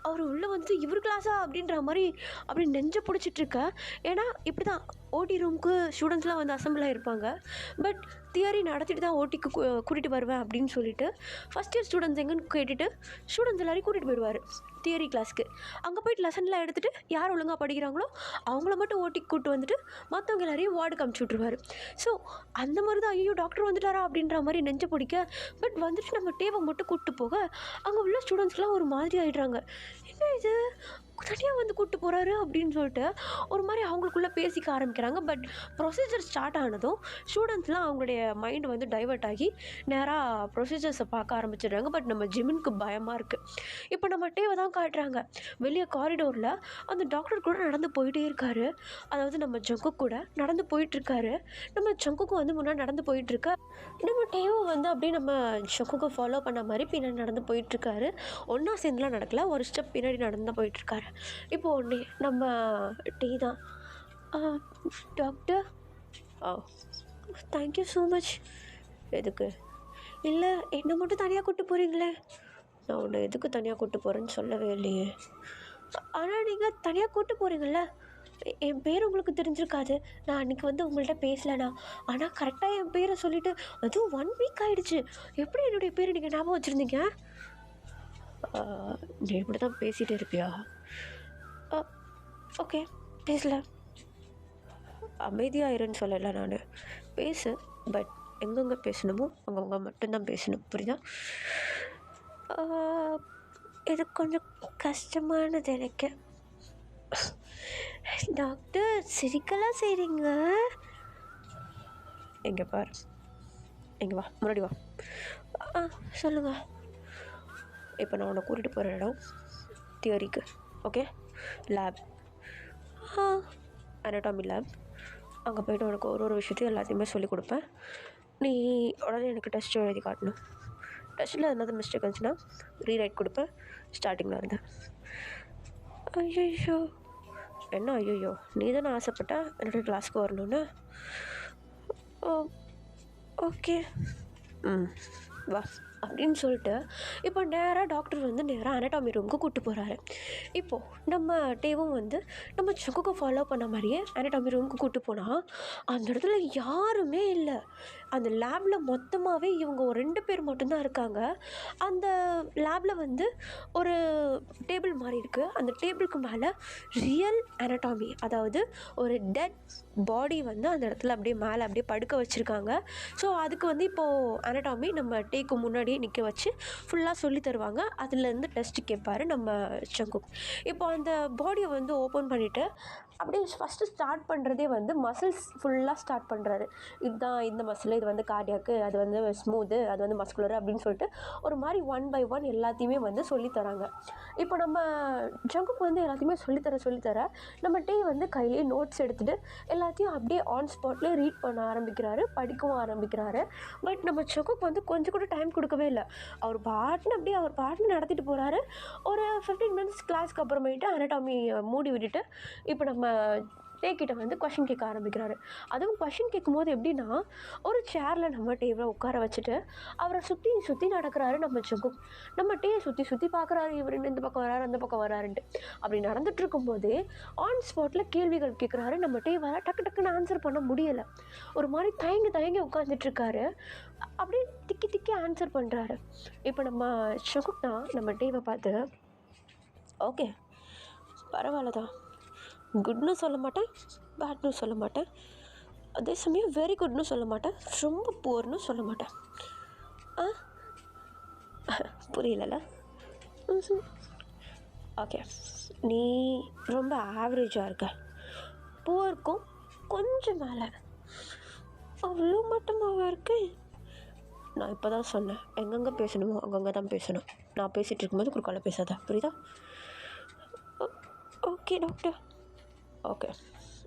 [SPEAKER 1] அவர் உள்ளே வந்துட்டு இவர் கிளாஸா அப்படின்ற மாதிரி அப்படி நெஞ்ச பிடிச்சிட்ருக்க. ஏன்னா இப்படி தான் ஓடி ரூமுக்கு ஸ்டூடெண்ட்ஸ்லாம் வந்து அசம்பிள் ஆகிருப்பாங்க. பட் தியரி நடத்திட்டு தான் ஓட்டிக்கு கூட்டிகிட்டு வருவேன் அப்படின்னு சொல்லிட்டு ஃபஸ்ட் இயர் ஸ்டூடெண்ட்ஸ் எங்கன்னு கேட்டுட்டு ஸ்டூடெண்ட்ஸ் எல்லாரையும் கூட்டிகிட்டு போயிடுவார் தியரி கிளாஸ்க்கு. அங்கே போய்ட்டு லெசன்லாம் எடுத்துகிட்டு யார் ஒழுங்காக படிக்கிறாங்களோ அவங்கள மட்டும் ஓட்டிக்கு கூப்பிட்டு வந்துட்டு மற்றவங்க எல்லாரையும் வார்டுக்கு அமுச்சு விட்ருவார். ஸோ அந்த மாதிரி தான் ஐயோ டாக்டர் வந்துட்டாரா அப்படின்ற மாதிரி நெஞ்ச பிடிக்க. பட் வந்துட்டு நம்ம டேவை மட்டும் கூப்பிட்டு போக அங்கே உள்ள ஸ்டூடெண்ட்ஸ்லாம் ஒரு மாதிரி ஆகிடுறாங்க. என்ன இது தனியாக வந்து கூப்பிட்டு போகிறாரு அப்படின்னு சொல்லிட்டு ஒரு மாதிரி அவங்களுக்குள்ளே பேசிக்க ஆரம்பிக்கிறாங்க. பட் ப்ரொசீஜர் ஸ்டார்ட் ஆனதும் ஸ்டூடெண்ட்ஸ்லாம் அவங்களுடைய மைண்ட் வந்து டைவெர்ட் ஆகி நேராக ப்ரொசீஜர்ஸை பார்க்க ஆரம்பிச்சிடுறாங்க. பட் நம்ம ஜிமினுக்கு பயமாக இருக்குது. இப்போ நம்ம டேவை தான் காட்டுறாங்க. வெளியே காரிடோரில் அந்த டாக்டர் கூட நடந்து போயிட்டே இருக்காரு. அதாவது நம்ம ஜங்குக் கூட நடந்து போயிட்டுருக்காரு. நம்ம ஜங்குக்கும் வந்து முன்னாடி நடந்து போயிட்டுருக்க. நம்ம டேவும் வந்து அப்படியே நம்ம ஜங்குக்கை ஃபாலோ பண்ண மாதிரி பின்னாடி நடந்து போயிட்டுருக்காரு. ஒன்றா சேர்ந்துலாம் நடக்கல, ஒரு ஸ்டெப் பின்னாடி நடந்து போயிட்டுருக்காரு. இப்போது ஒன்றே நம்ம டீ தான் டாக்டர். Thank you so much. எதுக்கு? இல்லை என்னை மட்டும் தனியாக கூப்பிட்டு போகிறீங்களே. நான் உன்னை எதுக்கு தனியாக கூப்பிட்டு போகிறேன்னு சொல்லவே இல்லையே. ஆனால் நீங்கள் தனியாக கூப்பிட்டு போகிறீங்கள, என் பேர் உங்களுக்கு தெரிஞ்சிருக்காது. நான் அன்றைக்கி வந்து உங்கள்கிட்ட பேசலைண்ணா. ஆனால் கரெக்டாக என் பேரை சொல்லிவிட்டு அதுவும் 1 வீக் ஆகிடுச்சு. எப்படி என்னுடைய பேரை நீங்கள் ஞாபகம் வச்சுருந்தீங்க? நீ இப்படி தான் பேசிகிட்டே இருப்பியா? ஓகே பேசல, அமைதியாயிருன்னு சொல்லலை நான். பேசு, பட் எங்கெங்கே பேசணுமோ அங்கங்கே மட்டும்தான் பேசணும், புரியுதா? இது கொஞ்சம் கஷ்டமானது எனக்கு. டாக்டர் சிரிக்கலாம் செய்கிறீங்க. எங்கே பார், எங்கே வா, முன்னாடி வா. சொல்லுங்கள். இப்போ நான் உன்னை கூட்டிகிட்டு போகிற இடம் தியரிக்கு, ஓகே? Lab, anatomy lab. அங்கே போய்ட்டு உனக்கு ஒரு விஷயத்தையும் எல்லாத்தையுமே சொல்லிக் கொடுப்பேன். நீ உடனே எனக்கு டெஸ்ட் எழுதி காட்டணும். டெஸ்ட்டில் எதாவது மிஸ்டேக் இருந்துச்சுன்னா ரீரைட் கொடுப்பேன் ஸ்டார்டிங்கில் இருந்து. ஐயோ என்ன ஐயோ, நீ தானே ஆசைப்பட்ட என்னுடைய கிளாஸ்க்கு வரணுன்னு. ஓகே வா அப்படின்னு சொல்லிட்டு இப்போ நேராக டாக்டர் வந்து நேராக அனாட்டமி ரூமுக்கு கூப்பிட்டு போகிறாரு. இப்போது நம்ம டேவும் வந்து நம்ம ஜங்குக்கை ஃபாலோ பண்ண மாதிரியே அனாட்டமி ரூமுக்கு கூப்பிட்டு போனால் அந்த இடத்துல யாருமே இல்லை. அந்த லேபில் மொத்தமாகவே இவங்க ஒரு 2 பேர் மட்டும்தான் இருக்காங்க. அந்த லேபில் வந்து ஒரு டேபிள் மாதிரி இருக்குது. அந்த டேபிளுக்கு மேலே ரியல் அனாட்டமி, அதாவது ஒரு டெட் பாடி வந்து அந்த இடத்துல அப்படியே மேலே அப்படியே படுக்க வச்சுருக்காங்க. ஸோ அதுக்கு வந்து இப்போது அனாட்டமி நம்ம டேக்கு முன்னாடியே நிற்க வச்சு ஃபுல்லாக சொல்லி தருவாங்க. அதுலேருந்து டெஸ்ட் கேட்பாரு நம்ம ஜங்குக். இப்போ அந்த பாடியை வந்து ஓப்பன் பண்ணிவிட்டு அப்படியே ஃபஸ்ட்டு ஸ்டார்ட் பண்ணுறதே வந்து மசில்ஸ் ஃபுல்லாக ஸ்டார்ட் பண்ணுறாரு. இதுதான் இந்த மசில், இது வந்து கார்டியாக்கு, அது வந்து ஸ்மூத்து, அது வந்து மஸ்குலர் அப்படின்னு சொல்லிட்டு ஒரு மாதிரி 1 by 1 எல்லாத்தையுமே வந்து சொல்லித்தராங்க. இப்போ நம்ம ஜங்குக் வந்து எல்லாத்தையுமே சொல்லித்தர நம்ம டே வந்து கையிலேயே நோட்ஸ் எடுத்துகிட்டு எல்லாத்தையும் அப்படியே ஆன் ஸ்பாட்லேயே ரீட் பண்ண ஆரம்பிக்கிறாரு, படிக்கவும் ஆரம்பிக்கிறாரு. பட் நம்ம ஜங்குக் வந்து கொஞ்சம் கூட டைம் கொடுக்கவே இல்லை. அவர் பாட்டுன்னு நடத்திட்டு போகிறாரு. ஒரு 15 minutes கிளாஸ்க்கு அப்புறமேட்டு அனாட்டமி மூடி விட்டுட்டு இப்போ நம்ம டேக்கிட்ட வந்து கொஷின் கேட்க ஆரம்பிக்கிறாரு. அதுவும் கொஷின் கேட்கும்போது எப்படின்னா, ஒரு சேரில் நம்ம டேவை உட்கார வச்சுட்டு அவரை சுற்றி நடக்கிறாரு நம்ம ஜங்குக். நம்ம டே சுற்றி பார்க்குறாரு. இவர் இந்த பக்கம் வராரு, அந்த பக்கம் வராருன்ட்டு. அப்படி நடந்துட்டு இருக்கும்போதே ஆன் ஸ்பாட்டில் கேள்விகள் கேட்குறாரு. நம்ம டேவால் டக்குன்னு ஆன்சர் பண்ண முடியலை. ஒரு மாதிரி தயங்கி உட்காந்துட்ருக்காரு. அப்படியே திக்கி ஆன்சர் பண்ணுறாரு. இப்போ நம்ம ஜங்குக் தான் நம்ம டேவை பார்த்து, ஓகே பரவாயில்ல தான், குட்னு சொல்ல மாட்டேன், பேட்னு சொல்ல மாட்டேன், அதே சமயம் வெரி குட்னு சொல்ல மாட்டேன், ரொம்ப புவர்னு சொல்ல மாட்டேன். புரியலல்ல? ஓகே, நீ ரொம்ப ஆவரேஜாக இருக்க, புவருக்கும் கொஞ்சம் மேலே, அவ்வளோ மட்டமாக இருக்கு. நான் இப்போ தான் சொன்னேன், எங்கெங்கே பேசணுமோ அங்கங்கே தான் பேசணும். நான் பேசிகிட்டு இருக்கும்போது குறுக்கால பேசாத, புரியுதா? Okay doctor. ஓகே,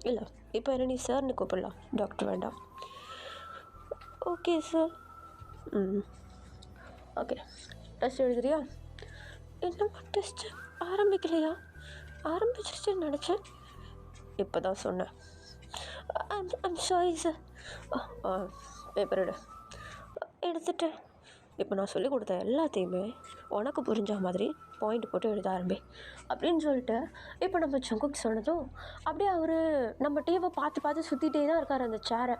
[SPEAKER 1] இல்லை இப்போ என்ன நீ சார்னு கூப்பிடலாம், டாக்டர் வேண்டாம். Okay sir. ஓகே, டெஸ்ட் எழுதுறியா? என்னம்மா டெஸ்ட்டு ஆரம்பிக்கலையா? ஆரம்பிச்சிருச்சுன்னு நினச்சேன். இப்போ தான் சொன்னேன். I'm sorry sir. பேப்பர் எடுத்துட்டேன். இப்போ நான் சொல்லிக் கொடுத்த எல்லாத்தையுமே உனக்கு புரிஞ்ச மாதிரி பாயிண்ட் போட்டு எழுத ஆரம்பி அப்படின்னு சொல்லிட்டு இப்போ நம்ம ஜங்குக்கு சொன்னதும் அப்படியே அவர் நம்ம டேவை பார்த்து சுற்றிட்டே தான் இருக்கார் அந்த சேரை.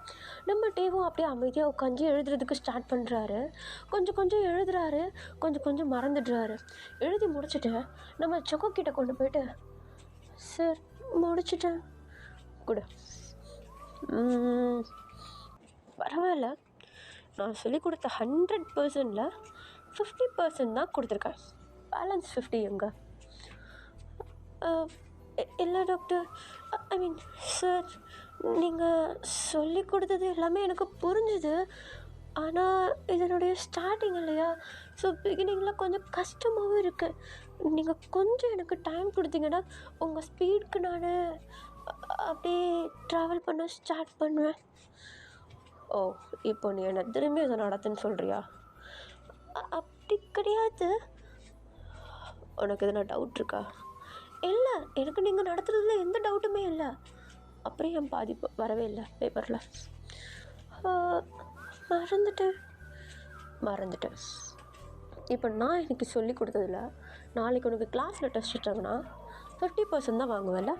[SPEAKER 1] நம்ம டேவும் அப்படியே அமைதியாக உட்காந்து எழுதுறதுக்கு ஸ்டார்ட் பண்ணுறாரு. கொஞ்சம் எழுதுறாரு, கொஞ்சம் மறந்துடுறாரு. எழுதி முடிச்சுட்டு நம்ம ஜங்குக்கிட்ட கொண்டு போயிட்டு, சார் முடிச்சிட்டேன் கூட, பரவாயில்ல, நான் சொல்லிக் கொடுத்த 100%ல் 50% தான் கொடுத்துருக்கேன். பேலன்ஸ் 50 எங்க? இல்லை டாக்டர், ஐ மீன் சார், நீங்கள் சொல்லிக் கொடுத்தது எல்லாமே எனக்கு புரிஞ்சுது. ஆனால் இதனுடைய ஸ்டார்டிங் இல்லையா, ஸோ பிகினிங்கில் கொஞ்சம் கஷ்டமாகவும் இருக்குது. நீங்கள் கொஞ்சம் எனக்கு டைம் கொடுத்தீங்கன்னா உங்கள் ஸ்பீடுக்கு நான் அப்படியே ட்ராவல் பண்ண ஸ்டார்ட் பண்ணுவேன். ஓ, இப்போ நீ என்னை திரும்பி அதை நடத்துன்னு சொல்கிறியா? அப்படி கிடையாது. உனக்கு எதுனா டவுட் இருக்கா? இல்லை, எனக்கு நீங்கள் நடத்துறதுல எந்த டவுட்டுமே இல்லை. அப்புறம் என் பாதிப்பு வரவே இல்லை பேப்பரில். மறந்துட்டேன். இப்போ நான் இன்றைக்கி சொல்லி கொடுத்ததில்ல, நாளைக்கு உனக்கு கிளாஸில் டெஸ்ட் வச்சாங்கன்னா 50% தான் வாங்குவேன்ல.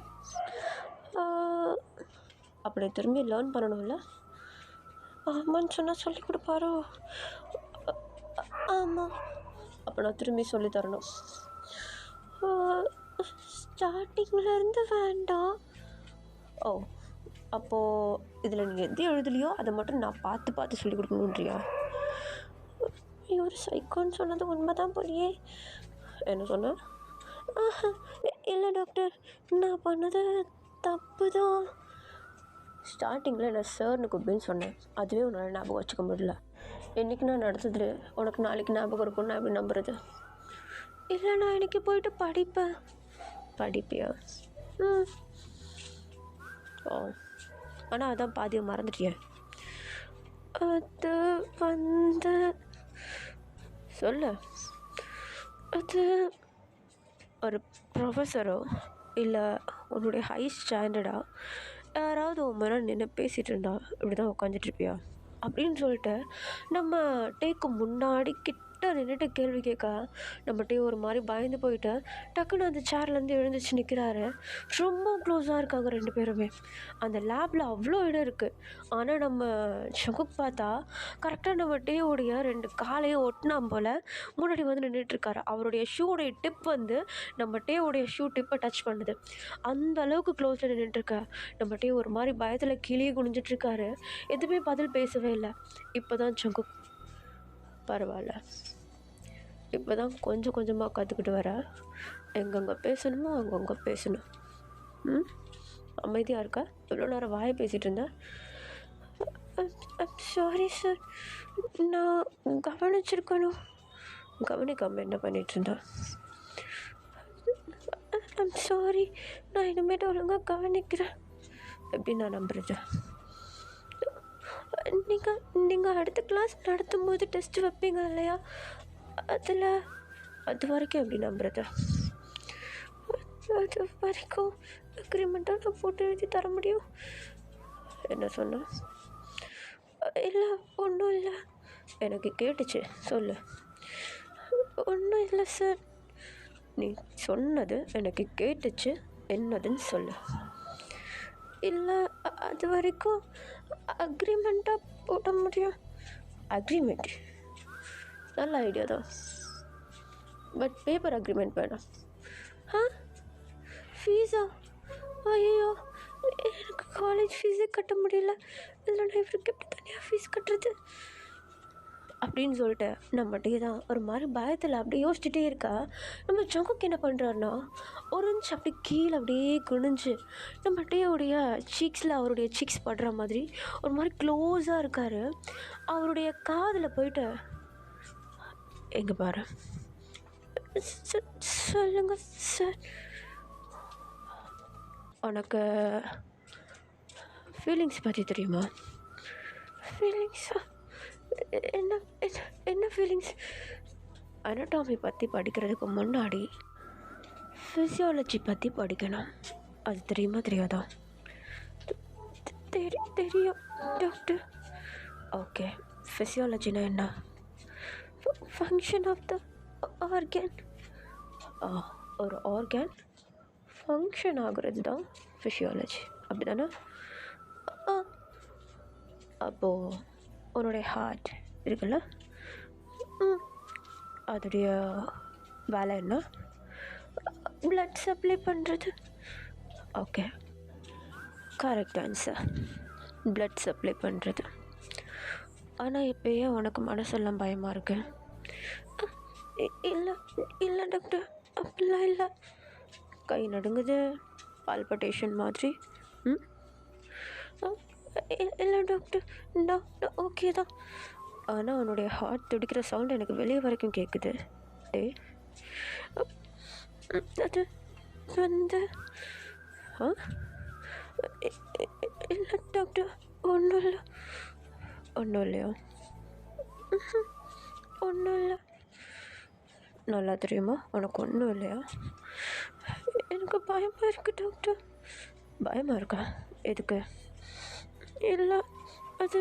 [SPEAKER 1] அப்படி திரும்பி லேர்ன் பண்ணணும்ல. ஆமான்னு சொன்னால் சொல்லி கொடுப்பாரோ? ஆமாம். அப்போ நான் திரும்பி சொல்லி தரணும். ஸ்டார்டிங்லேருந்து வேண்டாம். ஓ, அப்போது இதில் நீங்கள் எது எழுதலையோ அதை மட்டும் நான் பார்த்து சொல்லி கொடுக்கணுன்றியா? ஒரு சைக்கோன்னு சொன்னது உண்மை தான் போலியே. என்ன சொன்ன? இல்லை டாக்டர், நான் பண்ணது தப்பு தான். ஸ்டார்டிங்கில் நான் சார்னு கூப்பிடுன்னு சொன்னேன். அதுவே உன்னால் ஞாபகம் வச்சுக்க முடியல. இன்றைக்கி நான் நடத்துது உனக்கு நாளைக்கு ஞாபகம் இருக்கும்னு நான் எப்படி நம்புறது? இல்லை, நான் இன்றைக்கி போயிட்டு படிப்பியா? ஓ, ஆனால் அதான் பாதியை மறந்துட்டியே. அது சொல்ல, அது ஒரு ப்ரொஃபஸரோ இல்லை உன்னுடைய ஹை ஸ்டாண்டர்டா யாராவது உன் மேலே நின்று பேசிகிட்டு இருந்தா இப்படி தான் உட்காந்துட்ருப்பியா அப்படின்னு சொல்லிட்டு நம்ம டேக்கு முன்னாடி கிட்ட நின்றுட்டு கேள்வி கேட்க நம்ம டே ஒரு மாதிரி பயந்து போயிட்டு டக்குன்னு அந்த சேர்லேருந்து எழுந்துச்சு நிற்கிறாரு. ரொம்ப க்ளோஸாக இருக்காங்க ரெண்டு பேருமே. அந்த லேபில் அவ்வளோ இடம் இருக்குது. ஆனால் நம்ம ஜங்குக் பார்த்தா கரெக்டாக நம்ம டேவோடைய 2 காலையும் ஒட்டினா போல் முன்னாடி வந்து நின்றுட்டுருக்காரு. அவருடைய ஷூடைய டிப் வந்து நம்ம டேவோடைய ஷூ டிப்பை டச் பண்ணுது. அந்த அளவுக்கு க்ளோஸில் நின்றுட்டுருக்க நம்ம டே ஒரு மாதிரி பயத்தில் கீழே குனிஞ்சிட்ருக்காரு. எதுவுமே பதில் பேசவே இல்லை. இப்போ தான் ஜங்குக் பரவாயில்ல, இப்போ தான் கொஞ்சமாக கற்றுக்கிட்டு வர. எங்கெங்கே பேசணுமோ அங்கங்கே பேசணும். அமைதியாக இருக்கா? இவ்வளோ நேரம் வாயை பேசிகிட்டு இருந்தேன். சாரி சார், நான் கவனிச்சிருக்கணும். கவனிக்காமல் என்ன பண்ணிகிட்டு இருந்தேன்? ஐம் சாரி, நான் இனிமேட்டு ஒழுங்காக கவனிக்கிறேன். எப்படி நான் நம்புறது? நீங்கள் அடுத்த கிளாஸ் நடத்தும் போது டெஸ்ட் வைப்பீங்க இல்லையா, அது வரைக்கும் எப்படி நம்புறது? அது வரைக்கும் அக்ரிமெண்ட்டாக நான் போட்டு எழுதி தர முடியும். என்ன சொன்ன? இல்லை, ஒன்றும் இல்லை. எனக்கு கேட்டுச்சு, சொல்லு. ஒன்றும் இல்லை சார். நீ சொன்னது எனக்கு கேட்டுச்சு, என்னதுன்னு சொல்லு. இல்லை, அது வரைக்கும் அக்ரிமெண்ட்டாக போட முடியும். அக்ரிமெண்ட் நல்ல ஐடியா தான், பட் பேப்பர் அக்ரிமெண்ட் வேணாம். ஃபீஸா? ஐயோ, எனக்கு காலேஜ் ஃபீஸே கட்ட முடியல. இதில் நான் இவருக்கு எப்படி தனியாக ஃபீஸ் கட்டுறது அப்படின்னு சொல்லிட்டு நம்மகிட்டே தான் ஒரு மாதிரி பயத்தில் அப்படியே யோசிச்சுட்டே இருக்கா. நம்ம ஜங்குக் என்ன பண்ணுறாருன்னா, ஒரு இன்ச் அப்படி கீழே அப்படியே குனிஞ்சு நம்ம டேவுடைய சீக்ஸில் அவருடைய சீக்ஸ் படுற மாதிரி ஒரு மாதிரி க்ளோஸாக இருக்கார். அவருடைய காதில் போயிட்டு, எங்கே பாரு, சொல்லுங்க சார், உனக்கு ஃபீலிங்ஸ் பற்றி தெரியுமா? ஃபீலிங்ஸா? என்ன ஃபீலிங்ஸ்? அனடாமி பற்றி படிக்கிறதுக்கு முன்னாடி ஃபிசியாலஜி பற்றி படிக்கணும். அது தெரியுமா தெரியாதா? தெரியும் டாக்டர். ஓகே, ஃபிசியாலஜினா என்ன? Function of the organ. ஒரு ஆர்கன் ஃபங்க்ஷன் ஆகுறது தான் ஃபிசியாலஜி, அப்படி தானே? அப்போது உன்னுடைய ஹார்ட் இருக்குல்ல, அதோடைய வேலை என்ன? பிளட் சப்ளை பண்ணுறது. Okay, correct answer. Blood supply பண்ணுறது. ஆனால் இப்போயே உனக்கு மனசெல்லாம் பயமாக இருக்கு. இல்லை இல்லை டாக்டர், அப்படிலாம் இல்லை. கை நடுங்குது, பால்பட்டேஷன் மாதிரி. இல்லை டாக்டர், டாக்டர் ஓகே தான். ஆனால் உன்னுடைய ஹார்ட் துடிக்கிற சவுண்ட் எனக்கு வெளியே வரைக்கும் கேட்குது. அது வந்து இல்லை டாக்டர், ஒன்றும் இல்லை. ஒன்றும் இல்லையா? ஒன்றும் இல்லை. நல்லா தெரியுமா உனக்கு ஒன்றும் இல்லையா? எனக்கு பயமாக இருக்குது டாக்டர். பயமாக இருக்கா? எதுக்கு? இல்லை அது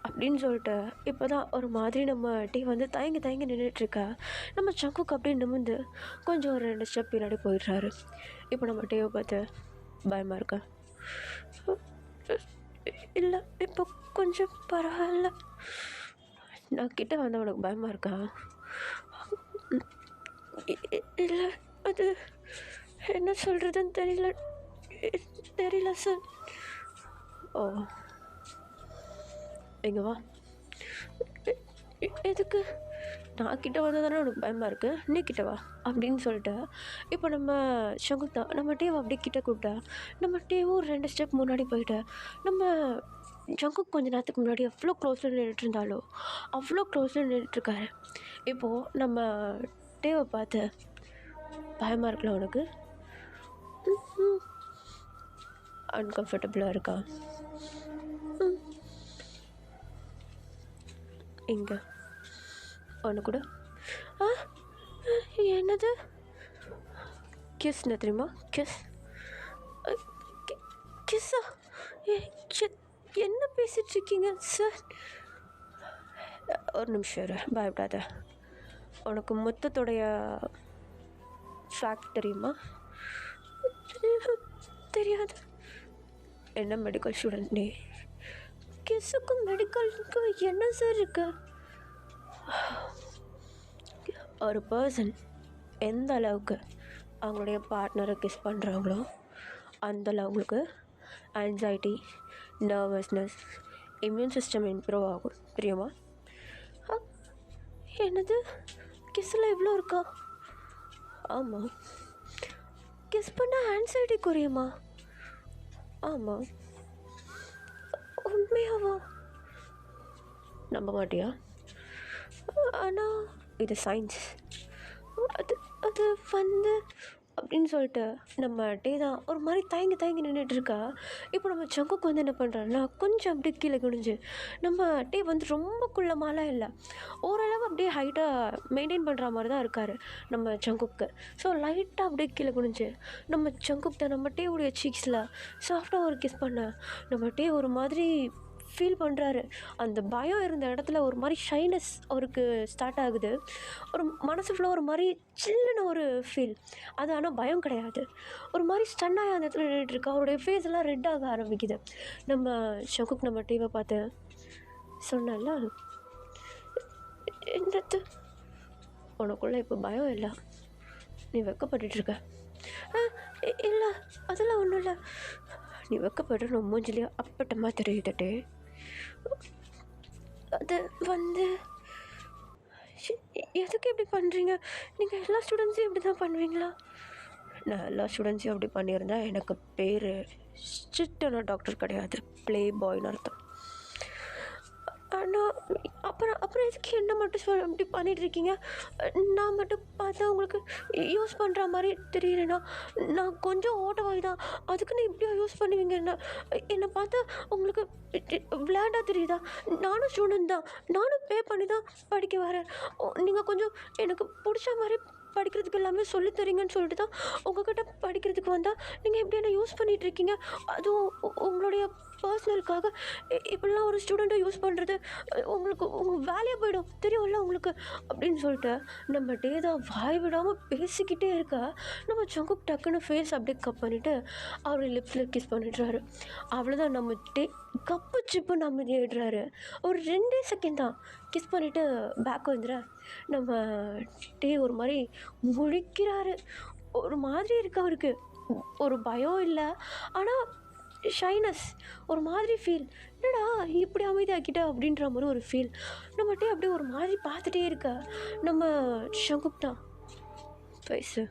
[SPEAKER 1] அப்படின்னு சொல்லிட்டு இப்போ தான் ஒரு மாதிரி நம்ம டீ வந்து தயங்கி நின்றுட்டுருக்கா. நம்ம சங்குக்கு அப்படியே நிமிந்து கொஞ்சம் ஒரு 2 ஸ்டெப் பின்னாடி போயிடுறாரு. இப்போ நம்ம டீவை பார்த்து பயமாக இருக்கா? இல்லை இப்போ கொஞ்சம் பரவாயில்ல. நான் கிட்டே வந்து உனக்கு பயமாக இருக்கா? இல்லை அது என்ன சொல்கிறதுன்னு தெரியல சார். ஓ, எங்கே வா. எதுக்கு? நான் கிட்டே வந்தால் தானே உனக்கு பயமாக இருக்குது, நீ கிட்ட வா அப்படின்னு சொல்லிட்டு இப்போ நம்ம சங்குத்தா நம்ம டேவை அப்படியே கிட்ட கூப்பிட்டா. நம்ம டேவும் 2 ஸ்டெப் முன்னாடி போயிட்டு நம்ம ஜங்குக்கு கொஞ்சம் நேரத்துக்கு முன்னாடி அவ்வளோ க்ளோஸில் நின்றுட்டு இருந்தாலோ அவ்வளோ க்ளோஸில் நின்றுட்டுருக்காரு. இப்போது நம்ம டேவை பார்த்து பயமாக இருக்கலாம் உனக்கு? அன்கம்ஃபர்டபுளாக இருக்கா? இங்கே ஒன்று கூட. என்னது? கிஸ்ன்னு தெரியுமா? கிஸ்ஸா? என்ன பேசிகிட்ருக்கீங்க சார்? ஒரு நிமிஷம் இரு, பயப்படாத. உனக்கு மொத்தத்துடைய ஃபேக்ட் தெரியுமா? தெரியாது. என்ன மெடிக்கல் ஸ்டூடெண்ட் நீ? கிஸ்ஸுக்கும் மெடிக்கலுக்கும் என்ன சார் இருக்கு? ஒரு பர்சன் எந்த அளவுக்கு அவங்களுடைய பார்ட்னரை கிஸ் பண்ணுறாங்களோ அந்தளவு அவங்களுக்கு anxiety, nervousness, immune system improve ஆகும். தெரியுமா? என்னது? கிஸ்ஸில் இவ்வளோ இருக்கா? ஆமாம். கிஸ் பண்ணால் ஆன்சைட்டி குறையுமா? ஆமாம். உண்மையாவா? நம்ப மாட்டியா? ஆனால் இது சயின்ஸ். அது அது வந்து அப்படின்னு சொல்லிட்டு நம்ம டே தான் ஒரு மாதிரி தயங்கி நின்றுட்டுருக்கா. இப்போ நம்ம சங்குக்கு வந்து என்ன பண்ணுறாருன்னா கொஞ்சம் அப்படியே கீழே குனிஞ்சு, நம்ம டே வந்து ரொம்ப குள்ளமாலாம் இல்லை, ஓரளவு அப்படியே ஹைட்டாக மெயின்டைன் பண்ணுற மாதிரி தான் இருக்கார் நம்ம சங்குக்கு. ஸோ லைட்டாக அப்படியே கீழே குனிஞ்சு நம்ம சங்குக்கு நம்ம டேவுடைய சீக்ஸில் சாஃப்டாக ஒரு கிஸ் பண்ண நம்ம டே ஒரு மாதிரி ஃபீல் பண்ணுறாரு. அந்த பயம் இருந்த இடத்துல ஒரு மாதிரி ஷைனஸ் அவருக்கு ஸ்டார்ட் ஆகுது. ஒரு மனசு ஃபுல்லாக ஒரு மாதிரி சில்லுன்னு ஒரு ஃபீல். அது ஆனால் பயம் கிடையாது. ஒரு மாதிரி ஸ்டன்னாக அந்த இடத்துல நின்றுட்டுருக்கு. அவருடைய ஃபேஸ் எல்லாம் ரெட் ஆக ஆரம்பிக்குது. நம்ம ஷங்குக்கு நம்ம டிவியை பார்த்து சொன்னல, என்னது உனக்குள்ளே இப்போ பயம் இல்லை, நீ வெக்கப்பட்டுருக்க? இல்லை அதெல்லாம் ஒன்றும் இல்லை. நீ வெக்கப்படுற நம்ம மூஞ்சிலேயே அப்பட்டமாக தெரியுதட்டே. அது வந்து எதுக்கு இப்படி பண்ணுறீங்க? நீங்கள் எல்லா ஸ்டூடெண்ட்ஸையும் இப்படி தான் பண்ணுவீங்களா? நான் எல்லா ஸ்டூடெண்ட்ஸையும் அப்படி பண்ணியிருந்தேன் எனக்கு பேர் ஸ்ட்ரிக்டான டாக்டர் கிடையாது, ப்ளே பாய்னு அர்த்தம். ஆனால் அப்புறம் எதுக்கு என்ன மட்டும் அப்படி பண்ணிகிட்ருக்கீங்க? நான் மட்டும் பார்த்தா உங்களுக்கு யூஸ் பண்ணுற மாதிரி தெரியலண்ணா. நான் கொஞ்சம் ஓட்டவாய் தான், அதுக்குன்னு இப்படியா யூஸ் பண்ணுவீங்க? என்னை பார்த்தா உங்களுக்கு விளையாட்டா தெரியுதா? நானும் ஸ்டூடெண்ட் தான், நானும் பே பண்ணி தான் படிக்க வரேன். நீங்கள் கொஞ்சம் எனக்கு பிடிச்ச மாதிரி படிக்கிறதுக்கு எல்லாமே சொல்லி தரீங்கன்னு சொல்லிட்டு தான் உங்ககிட்ட படிக்கிறதுக்கு வந்தால் நீங்கள் எப்படி என்ன யூஸ் பண்ணிகிட்ருக்கீங்க? அதுவும் உங்களுடைய பர்சனலுக்காக இப்படிலாம் ஒரு ஸ்டூடெண்ட்டை யூஸ் பண்ணுறது உங்களுக்கு உங்கள் வேலையை போயிடும் தெரியும்ல உங்களுக்கு அப்படின்னு சொல்லிட்டு நம்ம டேதா வாய் விடாமல் பேசிக்கிட்டே இருக்கா. நம்ம ஜங்குக் டக்குன்னு ஃபேஸ் அப்படியே கப் பண்ணிவிட்டு அவருடைய லிப்ஸில் கிஸ் பண்ணிடுறாரு. அவ்வளோதான். நம்ம கப்பு சிப்பு நம்ம ஏடுறாரு. ஒரு 2 செகண்ட் தான் கிஸ் பண்ணிவிட்டு பேக் வந்துடுற. நம்ம ஒரு மாதிரி முழிக்கிறாரு. ஒரு மாதிரி இருக்கு அவருக்கு. ஒரு பயம் இல்லை, ஆனால் ஷைனஸ், ஒரு மாதிரி ஃபீல். என்னடா இப்படி அமைதியாக்கிட்ட அப்படின்ற மாதிரி ஒரு ஃபீல். நம்மகிட்டே அப்படியே ஒரு மாதிரி பார்த்துட்டே இருக்க. நம்ம ஷங்குக் தான் பேசு.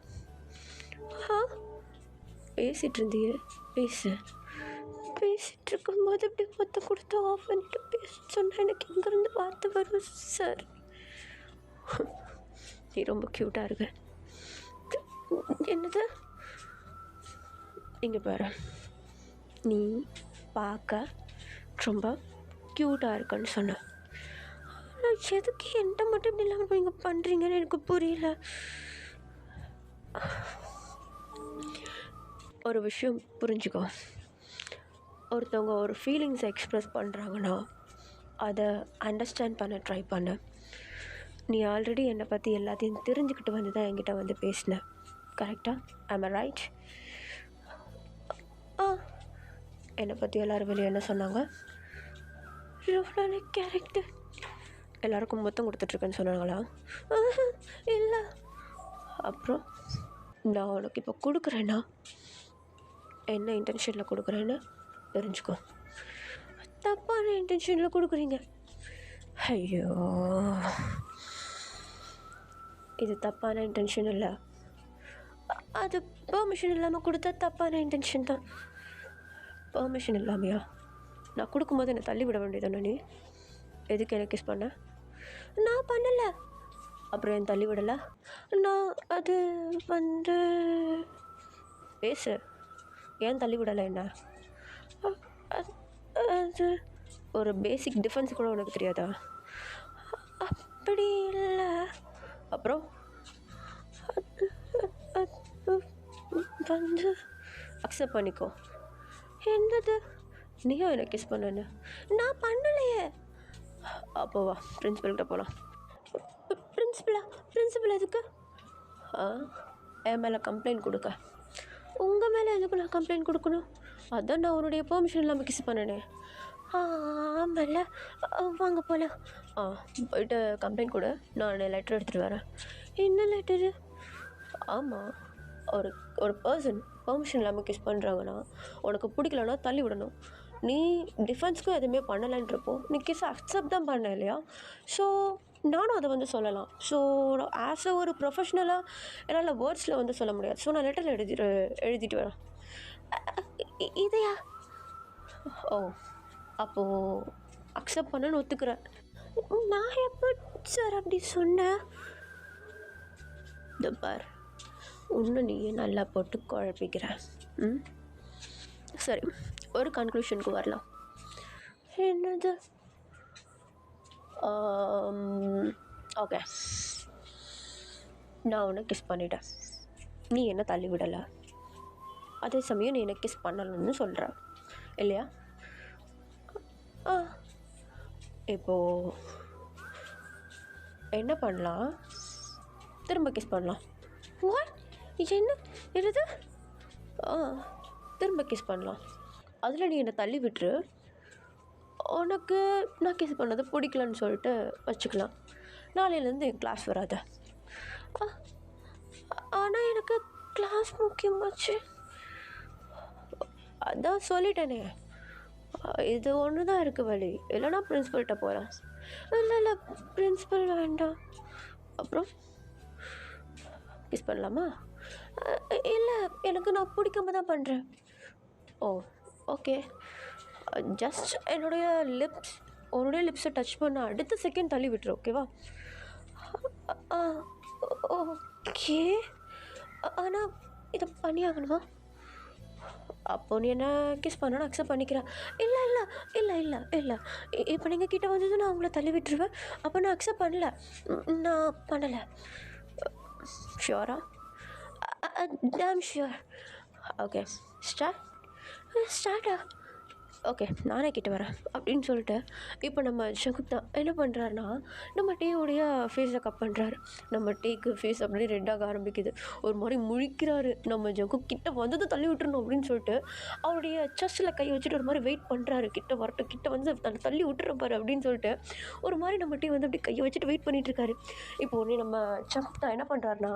[SPEAKER 1] பேசிகிட்டு இருந்தியே பேசு. பேசிகிட்டு இருக்கும்போது அப்படி மொத்த கொடுத்து ஆஃப் பண்ணிட்டு பேச சொன்னால் எனக்கு இங்கேருந்து வார்த்தை வரும் சார். நீ ரொம்ப க்யூட்டாக இருக்க. என்னது? இங்கே பாரு, நீ பார்க்க ரொம்ப க்யூட்டாக இருக்கன்னு சொன்னேன். ஆனால் எதுக்கு என்கிட்ட மட்டும் இப்படி இல்லாமல் நீங்கள் பண்ணுறீங்கன்னு எனக்கு புரியல. ஒரு விஷயம் புரிஞ்சுக்கோ. ஒருத்தவங்க ஒரு ஃபீலிங்ஸை எக்ஸ்ப்ரெஸ் பண்ணுறாங்கன்னா அதை அண்டர்ஸ்டாண்ட் பண்ண ட்ரை பண்ண. நீ ஆல்ரெடி என்னை பற்றி எல்லாத்தையும் தெரிஞ்சுக்கிட்டு வந்து தான் என்கிட்ட வந்து பேசினேன். கரெக்டாக? I'm I right? என்னை பற்றி எல்லோரும் வெளியே என்ன சொன்னாங்க? கேரக்டர் எல்லாருக்கும் மொத்தம் கொடுத்துட்ருக்கேன்னு சொன்னாங்களா? இல்லை. அப்புறம் நான் உனக்கு இப்போ கொடுக்குறேன்னா என்ன இன்டென்ஷனில் கொடுக்குறேன்னு தெரிஞ்சுக்கோ. தப்பான இன்டென்ஷனில் கொடுக்குறீங்க. ஐயோ, இது தப்பான இன்டென்ஷன் இல்லை. அது பெர்மிஷன் இல்லாமல் கொடுத்தா தப்பான இன்டென்ஷன் தான். பெர்மிஷன் இல்லாமையா? நான் கொடுக்கும்போது என்னை தள்ளி விட வேண்டியதானே? நீ எதுக்கு எனக்கு கிஸ் பண்ண? நான் பண்ணலை. அப்புறம் என் தள்ளி விடலை? நான் அது வந்து பேசு. ஏன் தள்ளி விடலை? என்ன அது ஒரு பேசிக் டிஃபென்ஸ் கூட உனக்கு தெரியாதா? அப்படி இல்லை. அப்புறம் வந்து அக்செப்ட் பண்ணிக்கோ. என்னது? நீயும் எனக்கு கிஸ் பண்ணு? நான் பண்ணலையே. அப்போ வா, பிரின்சிபல்கிட்ட போகலாம். பிரின்சிபல் எதுக்கு? என் மேலே கம்ப்ளைண்ட் கொடுக்க. உங்கள் மேலே எதுக்கு நான் கம்ப்ளைண்ட் கொடுக்கணும்? அதான் நான் உன்னுடைய பெர்மிஷன் இல்லாமல் கிஸ் பண்ணனே. ஆமாம்ல, வாங்க போகலாம். போய்ட்டு கம்ப்ளைண்ட் கொடு. நான் லெட்டர் எடுத்துகிட்டு வரேன். என்ன லெட்டரு? ஆமாம், ஒரு பர்சன் பெர்மிஷன் இல்லாமல் கிஸ் பண்ணுறாங்கன்னா உனக்கு பிடிக்கலன்னா தள்ளி விடணும். நீ டிஃபென்ஸ்க்கும் எதுவுமே பண்ணலைன்றப்போ நீ கிஸ் அக்செப்ட் தான் பண்ண இல்லையா? ஸோ நானும் அதை வந்து சொல்லலாம். ஸோ ஆஸ் அ ஒரு ப்ரொஃபஷ்னலாக என்னால் வேர்ட்ஸில் வந்து சொல்ல முடியாது. ஸோ நான் லெட்டரில் எழுதிட்டு வரேன். இதையா? ஓ, அப்போது அக்செப்ட் பண்ணணும்னு ஒத்துக்கிறேன். நான் எப்போ சார் அப்படி சொன்னேன்? இந்த பார், இன்னும் நீயே நல்லா போட்டு குழப்பிக்கிறேன். சரி, ஒரு கன்க்ளூஷனுக்கு வரலாம். என்னது? ஓகே, நான் உன்னை கிஸ் பண்ணிட்டேன். நீ என்ன தள்ளி விடலை. அதே சமயம் நீ என்ன கிஸ் பண்ணணும்னு சொல்கிற இல்லையா? இப்போது என்ன பண்ணலாம்? திரும்ப கிஸ் பண்ணலாம். வாட்? என்னது? திரும்ப கிஸ் பண்ணலாம். அதில் நீ என்னை தள்ளி விட்டுரு. உனக்கு நான் கிஸ் பண்ணது பிடிக்கலன்னு சொல்லிட்டு வச்சுக்கலாம். நாளையிலேருந்து என் கிளாஸ் வராத. ஆனால் எனக்கு கிளாஸ் முக்கியமாச்சு. அதான் சொல்லிட்டேனே, இது ஒன்று தான் இருக்குது வழி. இல்லைனா பிரின்ஸிபல்கிட்ட போகிறேன். இல்லை, பிரின்ஸிபல் வேண்டாம். அப்புறம் கிஸ் பண்ணலாமா? இல்லை, எனக்கு நான் பிடிக்காம தான் பண்ணுறேன். ஓ, ஓகே. ஜஸ்ட் உன்னுடைய லிப்ஸை டச் பண்ண அடுத்த செகண்ட் தள்ளி விட்டுரு. ஓகேவா? ஓகே. ஆனால் இதை பண்ணி ஆகணுமா? அப்போ நீ என்ன கிஸ் பண்ணணும் அக்செப்ட் பண்ணிக்கிறேன். இல்லை. இப்போ நீங்கள் கிட்டே வந்தது நான் உங்களை தள்ளி விட்டுருவேன். அப்போ நான் அக்செப்ட் பண்ணல. நான் பண்ணலை. ஷியோரா? Damn sure. ஓகே, ஸ்டார்ட்டா? ஓகே, நானே கிட்ட வரேன் அப்படின்னு சொல்லிட்டு இப்போ நம்ம ஷகுப்தா என்ன பண்ணுறாருனா, நம்ம டீயோடைய ஃபேஸை கட் பண்ணுறாரு. நம்ம டீக்கு ஃபேஸ் அப்படியே ரெட்டாக ஆரம்பிக்குது. ஒரு மாதிரி முழிக்கிறாரு. நம்ம ஜகு கிட்ட வந்ததும் தள்ளி விட்டுறணும் அப்படின்னு சொல்லிட்டு அவருடைய செஸ்ட்டில் கை வச்சுட்டு ஒரு மாதிரி வெயிட் பண்ணுறாரு. கிட்ட வரட்டும், கிட்ட வந்து தள்ளி விட்டுறேன் பாரு அப்படின்னு சொல்லிட்டு ஒரு மாதிரி நம்ம டீ வந்து அப்படி கையை வச்சுட்டு வெயிட் பண்ணிட்டு இருக்காரு. இப்போ உடனே நம்ம ஷகுப்தா என்ன பண்ணுறாருனா,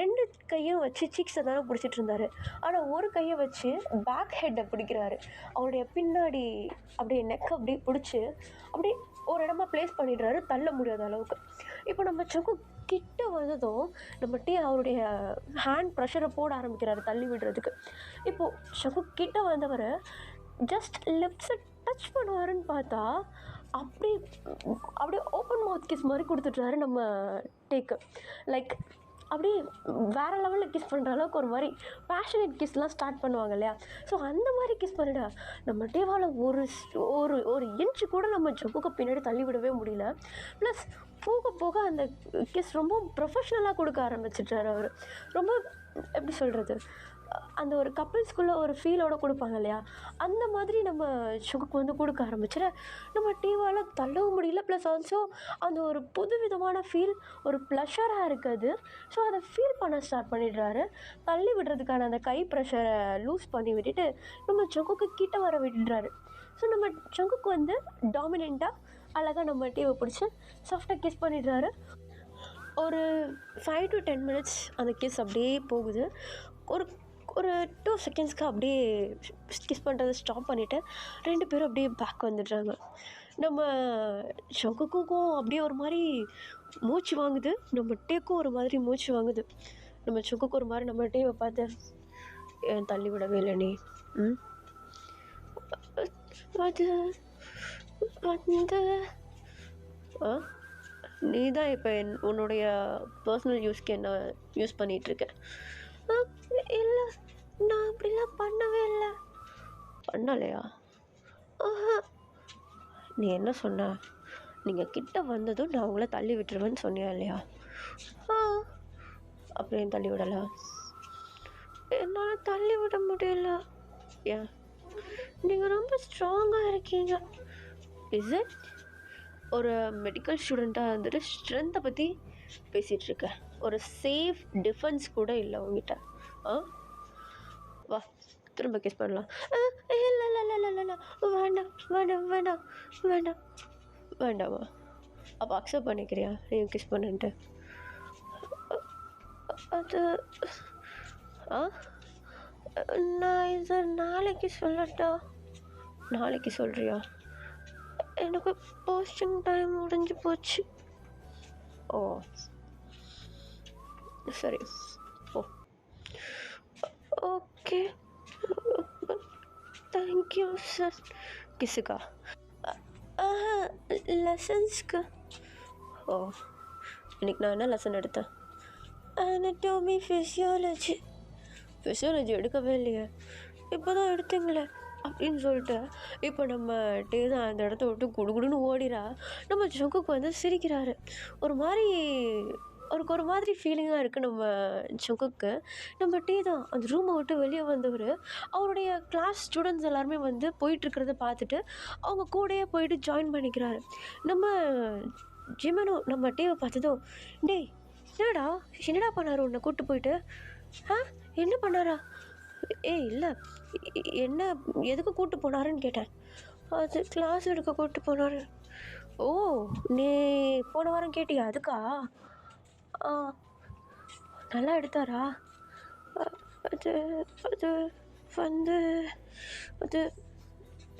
[SPEAKER 1] 2 கையும் வச்சு சீக்ஸை தானே பிடிச்சிட்டு இருந்தாரு. ஆனால் ஒரு கையை வச்சு பேக் ஹெட்டை பிடிக்கிறாரு. அவருடைய பின்னாடி அப்படியே நெக்கை அப்படியே பிடிச்சி அப்படியே ஒரு இடமா ப்ளேஸ் பண்ணிடுறாரு, தள்ள முடியாத அளவுக்கு. இப்போ நம்ம சகு கிட்ட வந்ததும் நம்ம டீ அவருடைய ஹேண்ட் ப்ரெஷரை போட ஆரம்பிக்கிறாரு தள்ளி விடுறதுக்கு. இப்போது சகு கிட்ட வந்தவர் ஜஸ்ட் லிப்ஸை டச் பண்ணுவாருன்னு பார்த்தா அப்படி அப்படியே ஓப்பன் மவுத் கிஸ் மாதிரி கொடுத்துட்றாரு நம்ம டேக்கு. லைக் அப்படியே வேறு லெவலில் கிஸ் பண்ணுற அளவுக்கு ஒரு மாதிரி பேஷனேட் கிஸ்லாம் ஸ்டார்ட் பண்ணுவாங்க இல்லையா? ஸோ அந்த மாதிரி கிஸ் பண்ணிடா நம்ம டேவால் ஒரு ஒரு ஒரு இன்ச்சு கூட நம்ம ஜப்புக்கு பின்னாடி தள்ளி விடவே முடியல. ப்ளஸ் போக போக அந்த கிஸ் ரொம்ப ப்ரொஃபஷ்னலாக கொடுக்க ஆரம்பிச்சிட்டார் அவர். ரொம்ப எப்படி சொல்கிறது, அந்த ஒரு கப்பிள்ஸ்குள்ளே ஒரு ஃபீலோடு கொடுப்பாங்க இல்லையா? அந்த மாதிரி நம்ம ஷுகுக்கு வந்து கொடுக்க ஆரம்பிச்சிட நம்ம டீவால் தள்ளவும் முடியல. ப்ளஸ் ஆல்சோ அந்த ஒரு புது விதமான ஃபீல், ஒரு ப்ளஷராக இருக்குது. ஸோ அதை ஃபீல் பண்ண ஸ்டார்ட் பண்ணிடுறாரு. தள்ளி விடுறதுக்கான அந்த கை ப்ரெஷரை லூஸ் பண்ணி விட்டுட்டு நம்ம ஷுகுக்கு கிட்ட வர விட்டுடுறாரு. ஸோ நம்ம ஷுகுக்கு வந்து டாமினண்ட்டாக அழகாக நம்ம டீவை பிடிச்சி சாஃப்டாக கிஸ் பண்ணிடுறாரு. ஒரு 5 to 10 minutes அந்த கிஸ் அப்படியே போகுது. ஒரு ஒரு 2 secondsக்கு அப்படியே கிஸ் பண்ணுறதை ஸ்டாப் பண்ணிவிட்டு 2 பேரும் அப்படியே பேக் வந்துடுறாங்க. நம்ம ஷகுக்குக்கும் அப்படியே ஒரு மாதிரி மூச்சு வாங்குது, நம்ம டேக்கும் ஒரு மாதிரி மூச்சு வாங்குது. நம்ம ஷகுக்கு ஒரு மாதிரி நம்ம டேவை பார்த்து, ஏன் தள்ளி விடவே இல்லை நீ? அது வந்து நீ தான் இப்போ உன்னுடைய பர்சனல் யூஸ்க்கு என்ன யூஸ் பண்ணிகிட்ருக்க? இல்லை, நான் அப்படிலாம் பண்ணவே இல்லை. பண்ணலையா? நீ என்ன சொன்ன? நீங்கள் கிட்ட வந்ததும் நான் உங்களை தள்ளி விட்டுருவேன்னு சொன்னியா இல்லையா? அப்படியே தள்ளி விடலை. என்னால் தள்ளி விட முடியல. ஏன்? நீங்கள் ரொம்ப ஸ்ட்ராங்காக இருக்கீங்க. Is it? ஒரு மெடிக்கல் ஸ்டூடெண்ட்டாக இருந்துட்டு ஸ்ட்ரென்த்தை பற்றி பேசிகிட்ருக்க. ஒரு சேஃப் டிஃபென்ஸ் கூட இல்லை உங்ககிட்ட. வா திரும்ப கிஸ் பண்ணலாம். இல்லை இல்லை இல்லை இல்லை இல்லை வேண்டாம் வேண்டாம் வேண்டாம் வேண்டாம் வேண்டாமா? அப்போ அக்செப்ட் பண்ணிக்கிறியா நீ கிஸ் பண்ணிட்டு? அது நான் இதை நாளைக்கு சொல்லட்டா? நாளைக்கு சொல்கிறியா? எனக்கு போஸ்டிங் டைம் முடிஞ்சு போச்சு. ஓ சரி, ஓ ஓகே, தேங்க்யூ சார். கிஸுக்கா? லெசன்ஸ்க்கு. ஓ, இன்னைக்கு நான் என்ன லெசன் எடுத்தேன்? அனட்டோமி, ஃபிசியாலஜி. ஃபிசியாலஜி எடுக்கவே இல்லையே, இப்போ தான் எடுத்தீங்களே அப்படின்னு சொல்லிட்டு இப்போ நம்ம டே தான் அந்த இடத்த விட்டு குடுகுடுன்னு ஓடிடா. நம்ம ஜங்குக்கு வந்து சிரிக்கிறாரு. ஒரு மாதிரி அவருக்கு ஒரு மாதிரி ஃபீலிங்காக இருக்குது நம்ம ஜங்குக்கு. நம்ம டே தான் அந்த ரூமை விட்டு வெளியே வந்தவர் அவருடைய கிளாஸ் ஸ்டூடெண்ட்ஸ் எல்லாருமே வந்து போயிட்டுருக்கிறத பார்த்துட்டு அவங்க கூடயே போயிட்டு ஜாயின் பண்ணிக்கிறாரு. நம்ம ஜிமனோ நம்ம டேவை பார்த்ததும், டேய் என்னடா பண்ணார் உன்னை கூப்பிட்டு போயிட்டு? என்ன பண்ணாரா? இல்லை, என்ன எதுக்கு கூப்பிட்டு போனாருன்னு கேட்டேன். அது கிளாஸ் எடுக்க கூப்பிட்டு போனார். ஓ, நீ போன வாரம் கேட்டியா அதுக்கா? நல்லா எடுத்தாரா? அது அது வந்து அது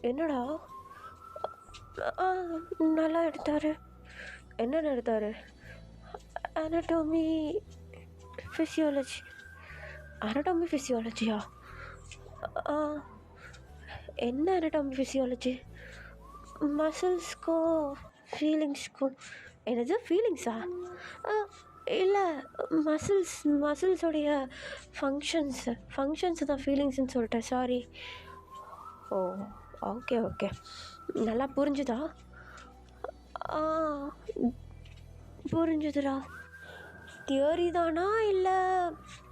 [SPEAKER 1] என்னடா? நல்லா எடுத்தார். என்னென்ன எடுத்தார்? அனட்டோமி, ஃபிசியாலஜி. அனட்டோமி ஃபிசியாலஜியா? என்ன அனட்டோமி ஃபிசியாலஜி? மசில்ஸ்க்கும் ஃபீலிங்ஸ்க்கும். என்னது ஃபீலிங்ஸா? இல்லை, மசில்ஸோடைய ஃபங்க்ஷன்ஸ் தான் ஃபீலிங்ஸ்ன்னு சொல்லிட்டேன், சாரி. ஓ ஓகே ஓகே, நல்லா புரிஞ்சுதா? புரிஞ்சுதுடா. தியரி தானா இல்லை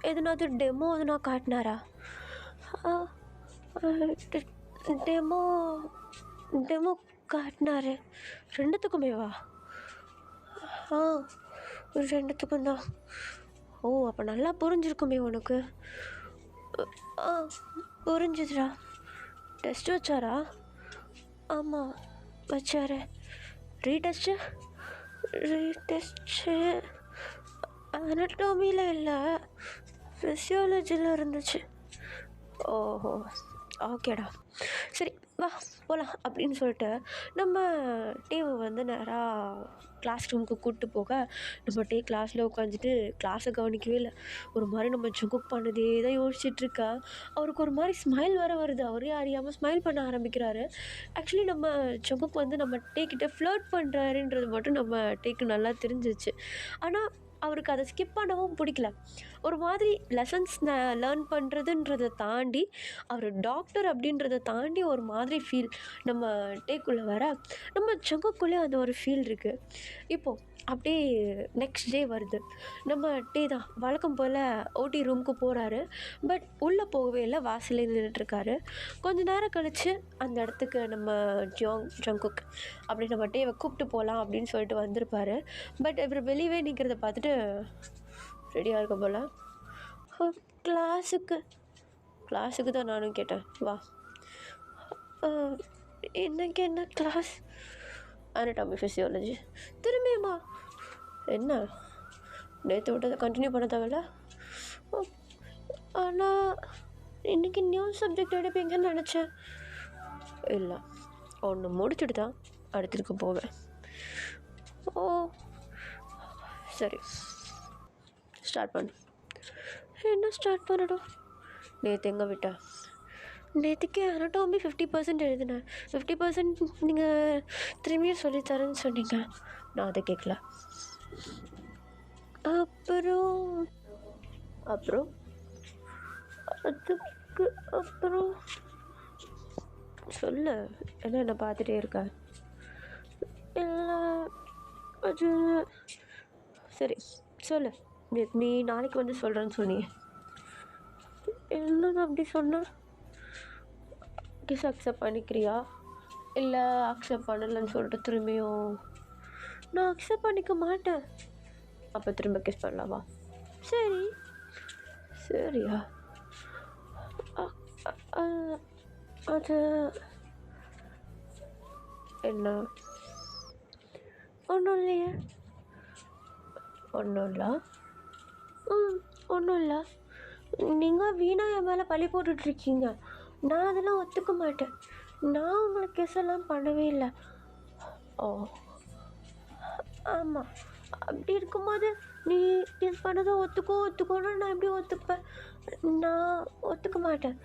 [SPEAKER 1] எதுனாவது டெமோ எதுனா காட்டினாரா? Demo demo காட்டினாரு. ரெண்டுத்துக்குமேவா? ஆ, ரெண்டுத்துக்கும் தான். ஓ, அப்போ நல்லா புரிஞ்சிருக்குமே உனக்கு. ஆ, புரிஞ்சுதுடா. டெஸ்ட் வச்சாரா? ஆமாம், வச்சாரு. ரீடெஸ்ட்டு ரீடெஸ்ட்டு அனட்டாமியில் இல்லை, ஃபிசியாலஜியில் இருந்துச்சு. ஓஹோ, ஓகேடா. சரி வா போகலாம் அப்படின்னு சொல்லிட்டு நம்ம டீவை வந்து நேராக கிளாஸ் ரூமுக்கு கூப்பிட்டு போக, நம்ம டீ கிளாஸில் உட்காந்துட்டு கிளாஸை கவனிக்கவே இல்லை. ஒரு மாதிரி நம்ம ஜங்குக் பண்ணதே தான் யோசிச்சுட்ருக்கா. அவருக்கு ஒரு மாதிரி ஸ்மைல் வேறு வருது. அவரே அறியாமல் ஸ்மைல் பண்ண ஆரம்பிக்கிறாரு. ஆக்சுவலி நம்ம ஜங்குக் வந்து நம்ம டீக்கிட்ட ஃப்ளர்ட் பண்ணுறாருன்றது மட்டும் நம்ம டீக்கு நல்லா தெரிஞ்சிச்சு. ஆனால் அவருக்கு அதை ஸ்கிப் பண்ணவும் பிடிக்கல. ஒரு மாதிரி லெசன்ஸ் லேர்ன் பண்ணுறதுன்றதை தாண்டி, அவர் டாக்டர் அப்படின்றத தாண்டி ஒரு மாதிரி ஃபீல் நம்ம டேக்குள்ளே வர, நம்ம ஜங்குக்குள்ளே அந்த ஒரு ஃபீல் இருக்குது. இப்போது அப்படியே நெக்ஸ்ட் டே வருது. நம்ம டே தான் வழக்கம் போல் ஓடி ரூமுக்கு போகிறாரு. பட் உள்ளே போகவே இல்லை, வாசலே நின்றுட்டுருக்காரு. கொஞ்ச நேரம் கழித்து அந்த இடத்துக்கு நம்ம ஜங்குக் அப்படி நம்ம டேவை கூப்பிட்டு போகலாம் அப்படின்னு சொல்லிட்டு வந்திருப்பார். பட் இவர் வெளியவே நிற்கிறத பார்த்துட்டு ரெடியாக இருக்க போல். கிளாஸுக்கு தான் நானும் கேட்டேன். வா. இன்னைக்கு என்ன கிளாஸ்? Anatomy physiology. திரும்பியுமா? என்ன, நேற்று விட்டதை கண்டினியூ பண்ண தேவையில்ல? ஆனால் இன்றைக்கி நியூ சப்ஜெக்ட் எடுப்பீங்கன்னு நினச்சேன். இல்லை, ஒன்று முடிச்சுட்டு தான் அடுத்ததுக்கு போவேன். ஓ சரி, ஸ்டார்ட் பண்ணு. என்ன ஸ்டார்ட் பண்ணணும்? நேற்று எங்கே விட்டா? நேற்றுக்கு அனட்டாமி 50% எழுதினேன். 50% நீங்கள் திரும்பியும் சொல்லித்தரேன்னு சொன்னீங்க. நான் அதை கேட்கல. அப்புறம் அதுக்கு அப்புறம் சொல்லு. என்ன பார்த்துட்டே இருக்க? இல்லை, அது சரி சொல்லு. நீ நாளைக்கு வந்து சொல்கிறேன்னு சொன்னியே, என்னன்னு அப்படி சொன்ன? கிஸ் அக்செப்ட் பண்ணிக்கிறியா இல்லை அக்செப்ட் பண்ணலைன்னு சொல்லிட்டு திரும்பியும்? நான் அக்செப்ட் பண்ணிக்க மாட்டேன். அப்போ திரும்ப கிஸ் பண்ணலாமா? சரி. சரியா? அது என்ன? ஒன்றும் இல்லையே. ஒன்றும் இல்லை. ஒன்றும் இல்லை. நீங்கள் வீணா என் மேலே பழி போட்டுட்ருக்கீங்க. நான் அதெல்லாம் ஒத்துக்க மாட்டேன். நான் உங்களுக்கு கிஸ் எல்லாம் பண்ணவே இல்லை. ஓ ஆமாம், அப்படி இருக்கும்போது நீ கிஸ் பண்ணதை ஒத்துக்கோன்னு நான் எப்படி ஒத்துப்பேன்? நான் ஒத்துக்க மாட்டேன்.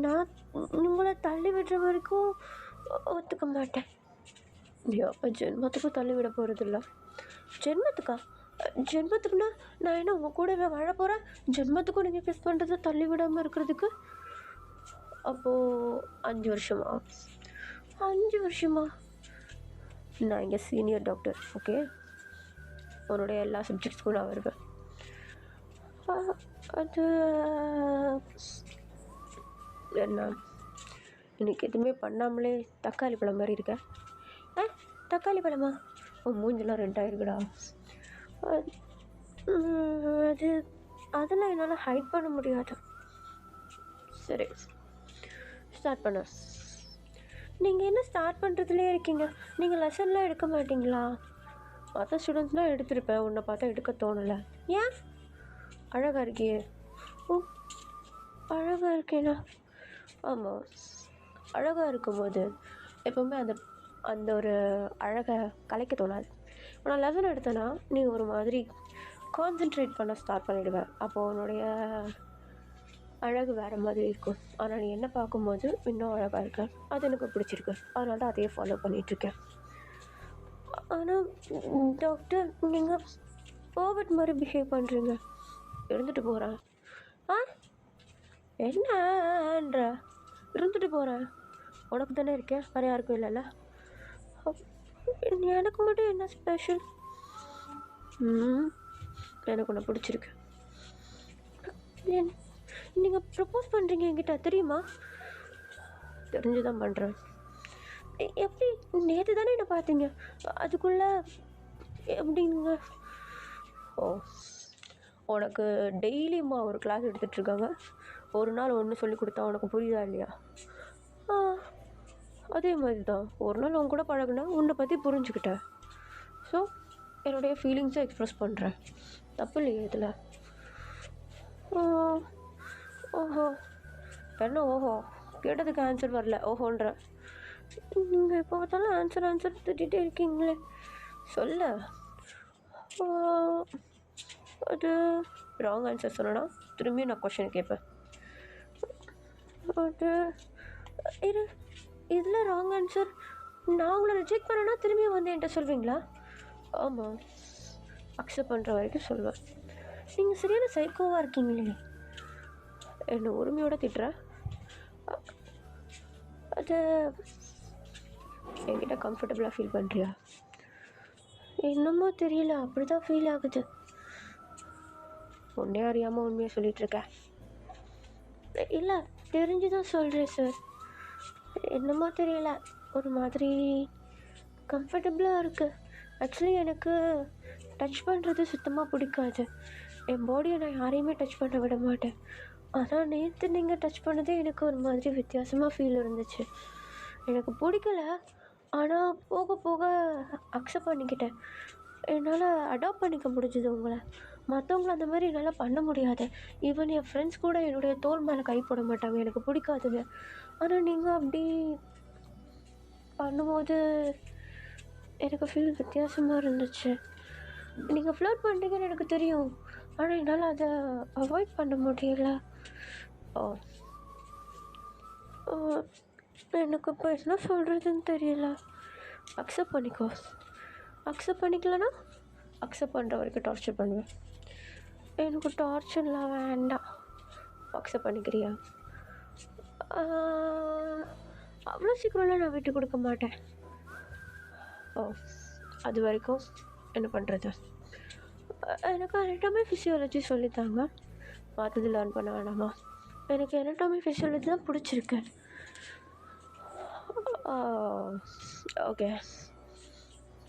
[SPEAKER 1] நான் உங்களை தள்ளி விடுற வரைக்கும் ஒத்துக்க மாட்டேன். அப்போ ஜென்மத்துக்கும் தள்ளி விட போகிறதில்ல. ஜென்மத்துக்குன்னா நான் என்ன உங்கள் கூடவே வாழ போகிறேன்? ஜென்மத்துக்கும் நீங்கள் கிஸ் பண்ணுறது தள்ளி விடாமல் இருக்கிறதுக்கு? அப்போது 5 வருஷமா? 5 வருஷமா? நான் இங்கே சீனியர் டாக்டர். ஓகே, உன்னுடைய எல்லா சப்ஜெக்ட்ஸ்க்கும் நான் வருவேன். அது என்ன, இன்னைக்கு எதுவுமே பண்ணாமலே தக்காளி பழம் மாதிரி இருக்க? தக்காளி பழமா? மூஞ்செல்லாம் ரெண்டாயிருக்குடா. அதெல்லாம் என்னால் ஹைட் பண்ண முடியாது. சரி, ஸ்டார்ட் பண்ண. நீங்கள் என்ன ஸ்டார்ட் பண்ணுறதுலேயே இருக்கீங்க? நீங்கள் லெசன்லாம் எடுக்க மாட்டிங்களா? மற்ற ஸ்டூடெண்ட்ஸ்லாம் எடுத்திருப்பேன், உன்னை பார்த்தா எடுக்க தோணலை. ஏன்? அழகாக இருக்கியே. ஓ, அழகாக இருக்கேனா? ஆமாம், அழகாக இருக்கும்போது எப்போவுமே அந்த ஒரு அழகை கலைக்க தோணாது. ஆனால் லெசன் எடுத்தேன்னா நீ ஒரு மாதிரி கான்சென்ட்ரேட் பண்ண ஸ்டார்ட் பண்ணிவிடுவேன். அப்போது உன்னுடைய அழகு வேறு மாதிரி இருக்கும். ஆனால் நீ என்ன பார்க்கும்போது இன்னும் அழகாக இருக்க. அது எனக்கு பிடிச்சிருக்கு. அதனால தான் அதையே ஃபாலோ பண்ணிகிட்ருக்கேன். ஆனால் டாக்டர், நீங்கள் ஓவர்ட் மாதிரி பிஹேவ் பண்ணுறீங்க. இருந்துட்டு போகிறேன். என்னன்ற? இருந்துட்டு போகிறேன். உனக்கு தானே இருக்கேன், வேறு யாருக்கும் இல்லைல்ல? எனக்கு மட்டும் என்ன ஸ்பெஷல்? எனக்கு உன்னை பிடிச்சிருக்கு. நீங்கள் ப்ரப்போஸ் பண்ணுறீங்க என்கிட்ட தெரியுமா? தெரிஞ்சு தான் பண்ணுறேன். எப்படி நேற்று தானே என்ன பார்த்தீங்க, அதுக்குள்ளே எப்படிங்க? ஓ, உனக்கு டெய்லியுமா ஒரு கிளாஸ் எடுத்துகிட்ருக்காங்க, ஒரு நாள் ஒன்று சொல்லி கொடுத்தா உனக்கு புரியுதா இல்லையா? அதே மாதிரி தான் ஒரு நாள் உன் கூட பழகுனா உன்னை பற்றி புரிஞ்சுக்கிட்டேன். ஸோ என்னுடைய ஃபீலிங்ஸை எக்ஸ்ப்ரெஸ் பண்ணுறேன், தப்பு இல்லையே இதில். ஓஹோ, என்ன ஓஹோ? கேட்டதுக்கு ஆன்சர் வரல ஓஹோன்ற. நீங்கள் எப்போ பார்த்தாலும் ஆன்சர் திட்டிகிட்டே இருக்கீங்களே, சொல்ல. அது ராங் ஆன்சர் சொன்னா திரும்பியும் நான் கொஷின் கேட்பேன். அது இதில் ராங் ஆன்சர், நான் உங்களை ரிஜெக்ட் பண்ணேன்னா திரும்பியும் வந்து என்கிட்ட சொல்வீங்களா? ஆமாம், அக்செப்ட் பண்ணுற வரைக்கும் சொல்லுவேன். நீங்கள் சரியான சைக்கோவாக இருக்கீங்களே. என்னை உரிமையோடு திட்டுற, அது என்கிட்ட கம்ஃபர்டபுளாக ஃபீல் பண்ணுறியா? என்னமோ தெரியல, அப்படி தான் ஃபீல் ஆகுது. ஒன்றே அறியாமல் உண்மையாக சொல்லிகிட்ருக்கேன். இல்லை, தெரிஞ்சு தான் சொல்கிறேன் சார். என்னமோ தெரியல, ஒரு மாதிரி கம்ஃபர்டபுளாக இருக்குது. ஆக்சுவலி எனக்கு டச் பண்ணுறது சுத்தமாக பிடிக்காது. என் பாடியை நான் யாரையுமே டச் பண்ண விட மாட்டேன். ஆனால் நேற்று நீங்கள் டச் பண்ணதே எனக்கு ஒரு மாதிரி வித்தியாசமாக ஃபீல் இருந்துச்சு. எனக்கு பிடிக்கல, ஆனால் போக போக அக்செப்ட் பண்ணிக்கிட்டேன். என்னால் அடாப்ட் பண்ணிக்க முடிஞ்சுது உங்களை. மற்றவங்கள அந்த மாதிரி என்னால் பண்ண முடியாது. ஈவன் என் ஃப்ரெண்ட்ஸ் கூட என்னுடைய தோள் மேலே கை போட மாட்டாங்க, எனக்கு பிடிக்காதுங்க. ஆனால் நீங்கள் அப்படி பண்ணும்போது எனக்கு ஃபீல் வித்தியாசமாக இருந்துச்சு. நீங்கள் ஃப்ளர்ட் பண்ணுறீங்கன்னு எனக்கு தெரியும், ஆனால் என்னால் அதை அவாய்ட் பண்ண முடியல. எனக்கு இப்போ என்ன சொல்கிறதுன்னு தெரியல. அக்செப்ட் பண்ணிக்கோ. அக்செப்ட் பண்ணிக்கலன்னா அக்செப்ட் பண்ணுற வரைக்கும் டார்ச்சர் பண்ணுவேன். எனக்கு டார்ச்சர்லாம் வேண்டாம். அக்செப்ட் பண்ணிக்கிறியா? அவ்வளோ சீக்கிரம்லாம் நான் விட்டு கொடுக்க மாட்டேன். அது வரைக்கும் என்ன பண்ணுறது? எனக்கு அனட்டாமி ஃபிசியாலஜி சொல்லித்தாங்க, மற்றது லேர்ன் பண்ண வேணாமா? எனக்கு அனட்டாமி ஃபிசியாலஜி தான் பிடிச்சிருக்கு. ஓகே,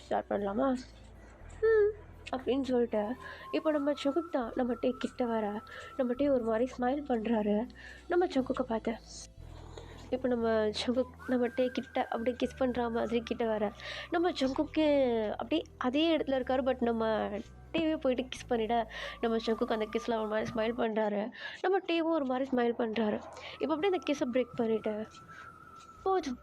[SPEAKER 1] ஸ்டார்ட் பண்ணலாமா? அப்படின்னு சொல்லிட்டு இப்போ நம்ம சங்குக் தான் நம்மகிட்டே கிட்ட வர, நம்மகிட்டே ஒரு மாதிரி ஸ்மைல் பண்ணுறாரு. நம்ம சங்குக்கை பார்த்து இப்போ நம்ம சங்குக் நம்மகிட்டே கிட்ட அப்படியே கிஸ் பண்ணுற மாதிரி கிட்ட வர, நம்ம சங்குக்கு அப்படியே அதே இடத்துல இருக்கார். பட் நம்ம டேவே போயிட்டு கிஸ் பண்ணிவிட நம்ம சங்குக்கு அந்த கிஸ்லாம் ஒரு மாதிரி ஸ்மைல் பண்ணுறாரு. நம்ம டேவும் ஒரு மாதிரி ஸ்மைல் பண்ணுறாரு. இப்போ அப்படியே அந்த கிஸ்ஸை பிரேக் பண்ணிவிட்டு, போதும்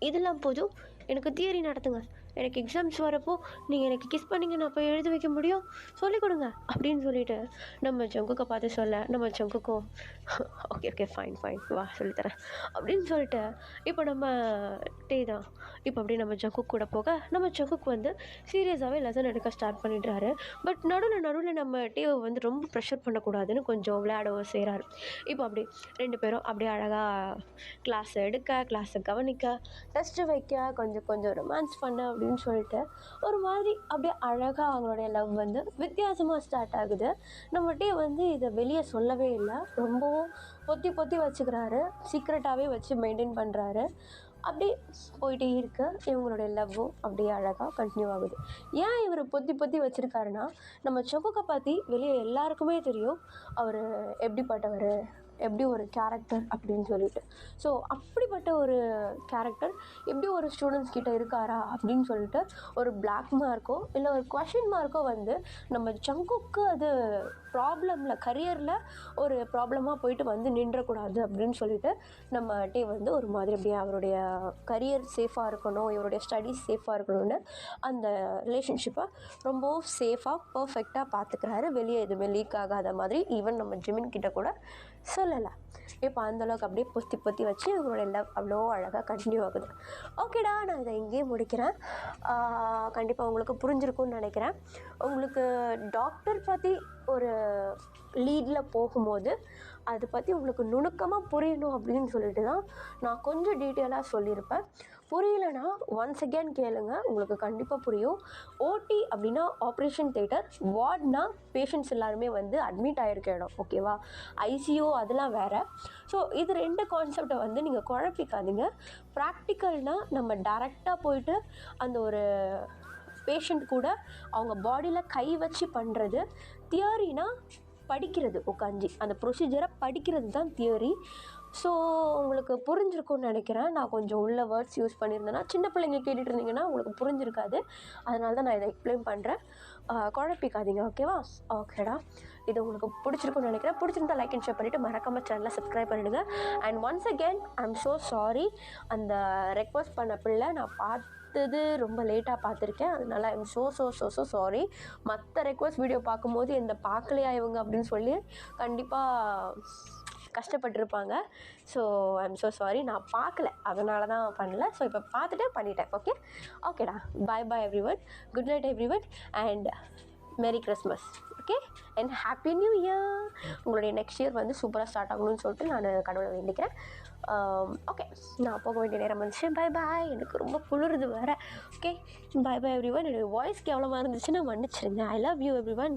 [SPEAKER 1] இதெல்லாம் போதும், எனக்கு தியரி நடத்துங்க. எனக்கு எக்ஸாம்ஸ் வரப்போ நீங்கள் எனக்கு கிஸ் பண்ணிங்க, நான் போய் எழுத வைக்க முடியும், சொல்லிக் கொடுங்க அப்படின்னு சொல்லிவிட்டு நம்ம சங்குக்கை பார்த்து சொல்ல, நம்ம சங்குக்கும் ஓகே ஃபைன் வா சொல்லித்தரேன் அப்படின்னு சொல்லிட்டு இப்போ நம்ம டே தான் இப்போ அப்படியே நம்ம ஜங்குக் கூட போக, நம்ம ஜங்குக் வந்து சீரியஸாகவே லெசன் எடுக்க ஸ்டார்ட் பண்ணிடுறாரு. பட் நடுவில் நம்ம டேவை வந்து ரொம்ப ப்ரெஷர் பண்ணக்கூடாதுன்னு கொஞ்சம் விளையாடவும் செய்கிறாரு. இப்போ அப்படி ரெண்டு பேரும் அப்படியே அழகாக கிளாஸ் எடுக்க, கிளாஸை கவனிக்க, டெஸ்ட்டு வைக்க, கொஞ்சம் ரொமான்ஸ் பண்ண அப்படின்னு சொல்லிட்டு ஒரு மாதிரி அப்படியே அழகாக அவங்களுடைய லவ் வந்து வித்தியாசமாக ஸ்டார்ட் ஆகுது. நம்ம டே வந்து இதை வெளியே சொல்லவே இல்லை, ரொம்பவும் பொத்தி வச்சுக்கிறாரு, சீக்ரெட்டாகவே வச்சு மெயின்டைன் பண்ணுறாரு. அப்படி போயிட்டே இருக்க இவங்களுடைய லவ்வும் அப்படியே அழகாக கண்டினியூ ஆகுது. ஏன் இவர் பொத்தி வச்சுருக்காருன்னா, நம்ம சங்குக்கை பற்றி வெளியே எல்லாருக்குமே தெரியும் அவர் எப்படிப்பட்டவர், எப்படி ஒரு கேரக்டர் அப்படின்னு சொல்லிட்டு. ஸோ அப்படிப்பட்ட ஒரு கேரக்டர் எப்படி ஒரு ஸ்டூடெண்ட்ஸ் கிட்ட இருக்காரா அப்படின்னு சொல்லிட்டு ஒரு பிளாக் மார்க்கோ இல்லை ஒரு கொஷின் மார்க்கோ வந்து நம்ம சங்குக்கு அது ப்ராப்ளமில், கரியரில் ஒரு ப்ராப்ளமாக போயிட்டு வந்து நின்றக்கூடாது அப்படின்னு சொல்லிட்டு நம்ம டே வந்து ஒரு மாதிரி அப்படியே அவருடைய கரியர் சேஃபாக இருக்கணும், இவருடைய ஸ்டடீஸ் சேஃபாக இருக்கணும்னு அந்த ரிலேஷன்ஷிப்பை ரொம்பவும் சேஃபாக பர்ஃபெக்டாக பார்த்துக்கிறாரு. வெளியே எதுவுமே லீக் ஆகாத மாதிரி ஈவன் நம்ம ஜிமின் கிட்ட கூட சொல்லலை. இப்போ அந்தளவுக்கு அப்படியே பொத்தி வச்சு இவங்களோட லவ் அவ்வளோ அழகாக கண்டினியூ ஆகுது. ஓகேடா, நான் இதை இங்கேயே முடிக்கிறேன். கண்டிப்பாக உங்களுக்கு புரிஞ்சிருக்கும்னு நினைக்கிறேன். உங்களுக்கு டாக்டர் பற்றி ஒரு லீடில் போகும்போது அதை பற்றி உங்களுக்கு நுணுக்கமாக புரியணும் அப்படின்னு சொல்லிட்டு தான் நான் கொஞ்சம் டீட்டெயிலாக சொல்லியிருப்பேன். புரியலைன்னா ஒன்ஸ் அகேன் கேளுங்க, உங்களுக்கு கண்டிப்பாக புரியும். ஓடி அப்படின்னா ஆப்ரேஷன் தியேட்டர், வார்ட்னா பேஷண்ட்ஸ் எல்லாருமே வந்து அட்மிட் ஆகிருக்க இடம், ஓகேவா? ஐசியூ அதெல்லாம் வேறு. ஸோ இது 2 கான்செப்டை வந்து நீங்கள் குழப்பிக்காதீங்க. ப்ராக்டிக்கல்னால் நம்ம டைரெக்டாக போயிட்டு அந்த ஒரு பேஷண்ட் கூட அவங்க பாடியில் கை வச்சு பண்ணுறது. தியரினா படிக்கிறது, உட்காந்து அந்த ப்ரொசீஜரை படிக்கிறது தான் தியரி. ஸோ உங்களுக்கு புரிஞ்சிருக்கும்னு நினைக்கிறேன். நான் கொஞ்சம் உள்ள வேர்ட்ஸ் யூஸ் பண்ணியிருந்தேன்னா, சின்ன பிள்ளைங்க கேட்டுட்டு இருந்தீங்கன்னா உங்களுக்கு புரிஞ்சிருக்காது. அதனால தான் நான் இதை எக்ஸ்பிளைன் பண்ணுறேன். குழப்பிக்காதீங்க, ஓகேவா? ஓகேடா, இது உங்களுக்கு பிடிச்சிருக்குன்னு நினைக்கிறேன். பிடிச்சிருந்தா லைக் அண்ட் ஷேர் பண்ணிவிட்டு மறக்காமல் சேனலை சப்ஸ்கிரைப் பண்ணிவிடுங்க. And once again I'm so sorry. அந்த ரெக்வஸ்ட் பண்ண பிள்ளை நான் பார்த்தது ரொம்ப லேட்டாக பார்த்துருக்கேன். அதனால ஐம் ஸோ சாரி. மற்ற ரெக்வஸ்ட் வீடியோ பார்க்கும்போது இந்த பார்க்கலையா இவங்க அப்படின்னு சொல்லி கண்டிப்பாக கஷ்டப்பட்டுருப்பாங்க. So I'm so sorry. நான் பார்க்கல, அதனால தான் பண்ணல. ஸோ இப்போ பார்த்துட்டு பண்ணிட்டேன். ஓகேடா, bye everyone. Good night everyone and merry Christmas. Okay, and happy new year. உங்களுடைய நெக்ஸ்ட் இயர் வந்து சூப்பராக ஸ்டார்ட் ஆகணும்னு சொல்லிட்டு நான் கடவுளை வேண்டிக்கிறேன். ஓகே, நான் போக வேண்டிய நேரம் வந்துச்சு. பாய். எனக்கு ரொம்ப குளிருது வேறு. ஓகே, பாய் எவ்ரிவன். என்னோடய வாய்ஸ்க்கு எவ்வளோ இருந்துச்சுன்னா மன்னிச்சிருங்க. I love you everyone.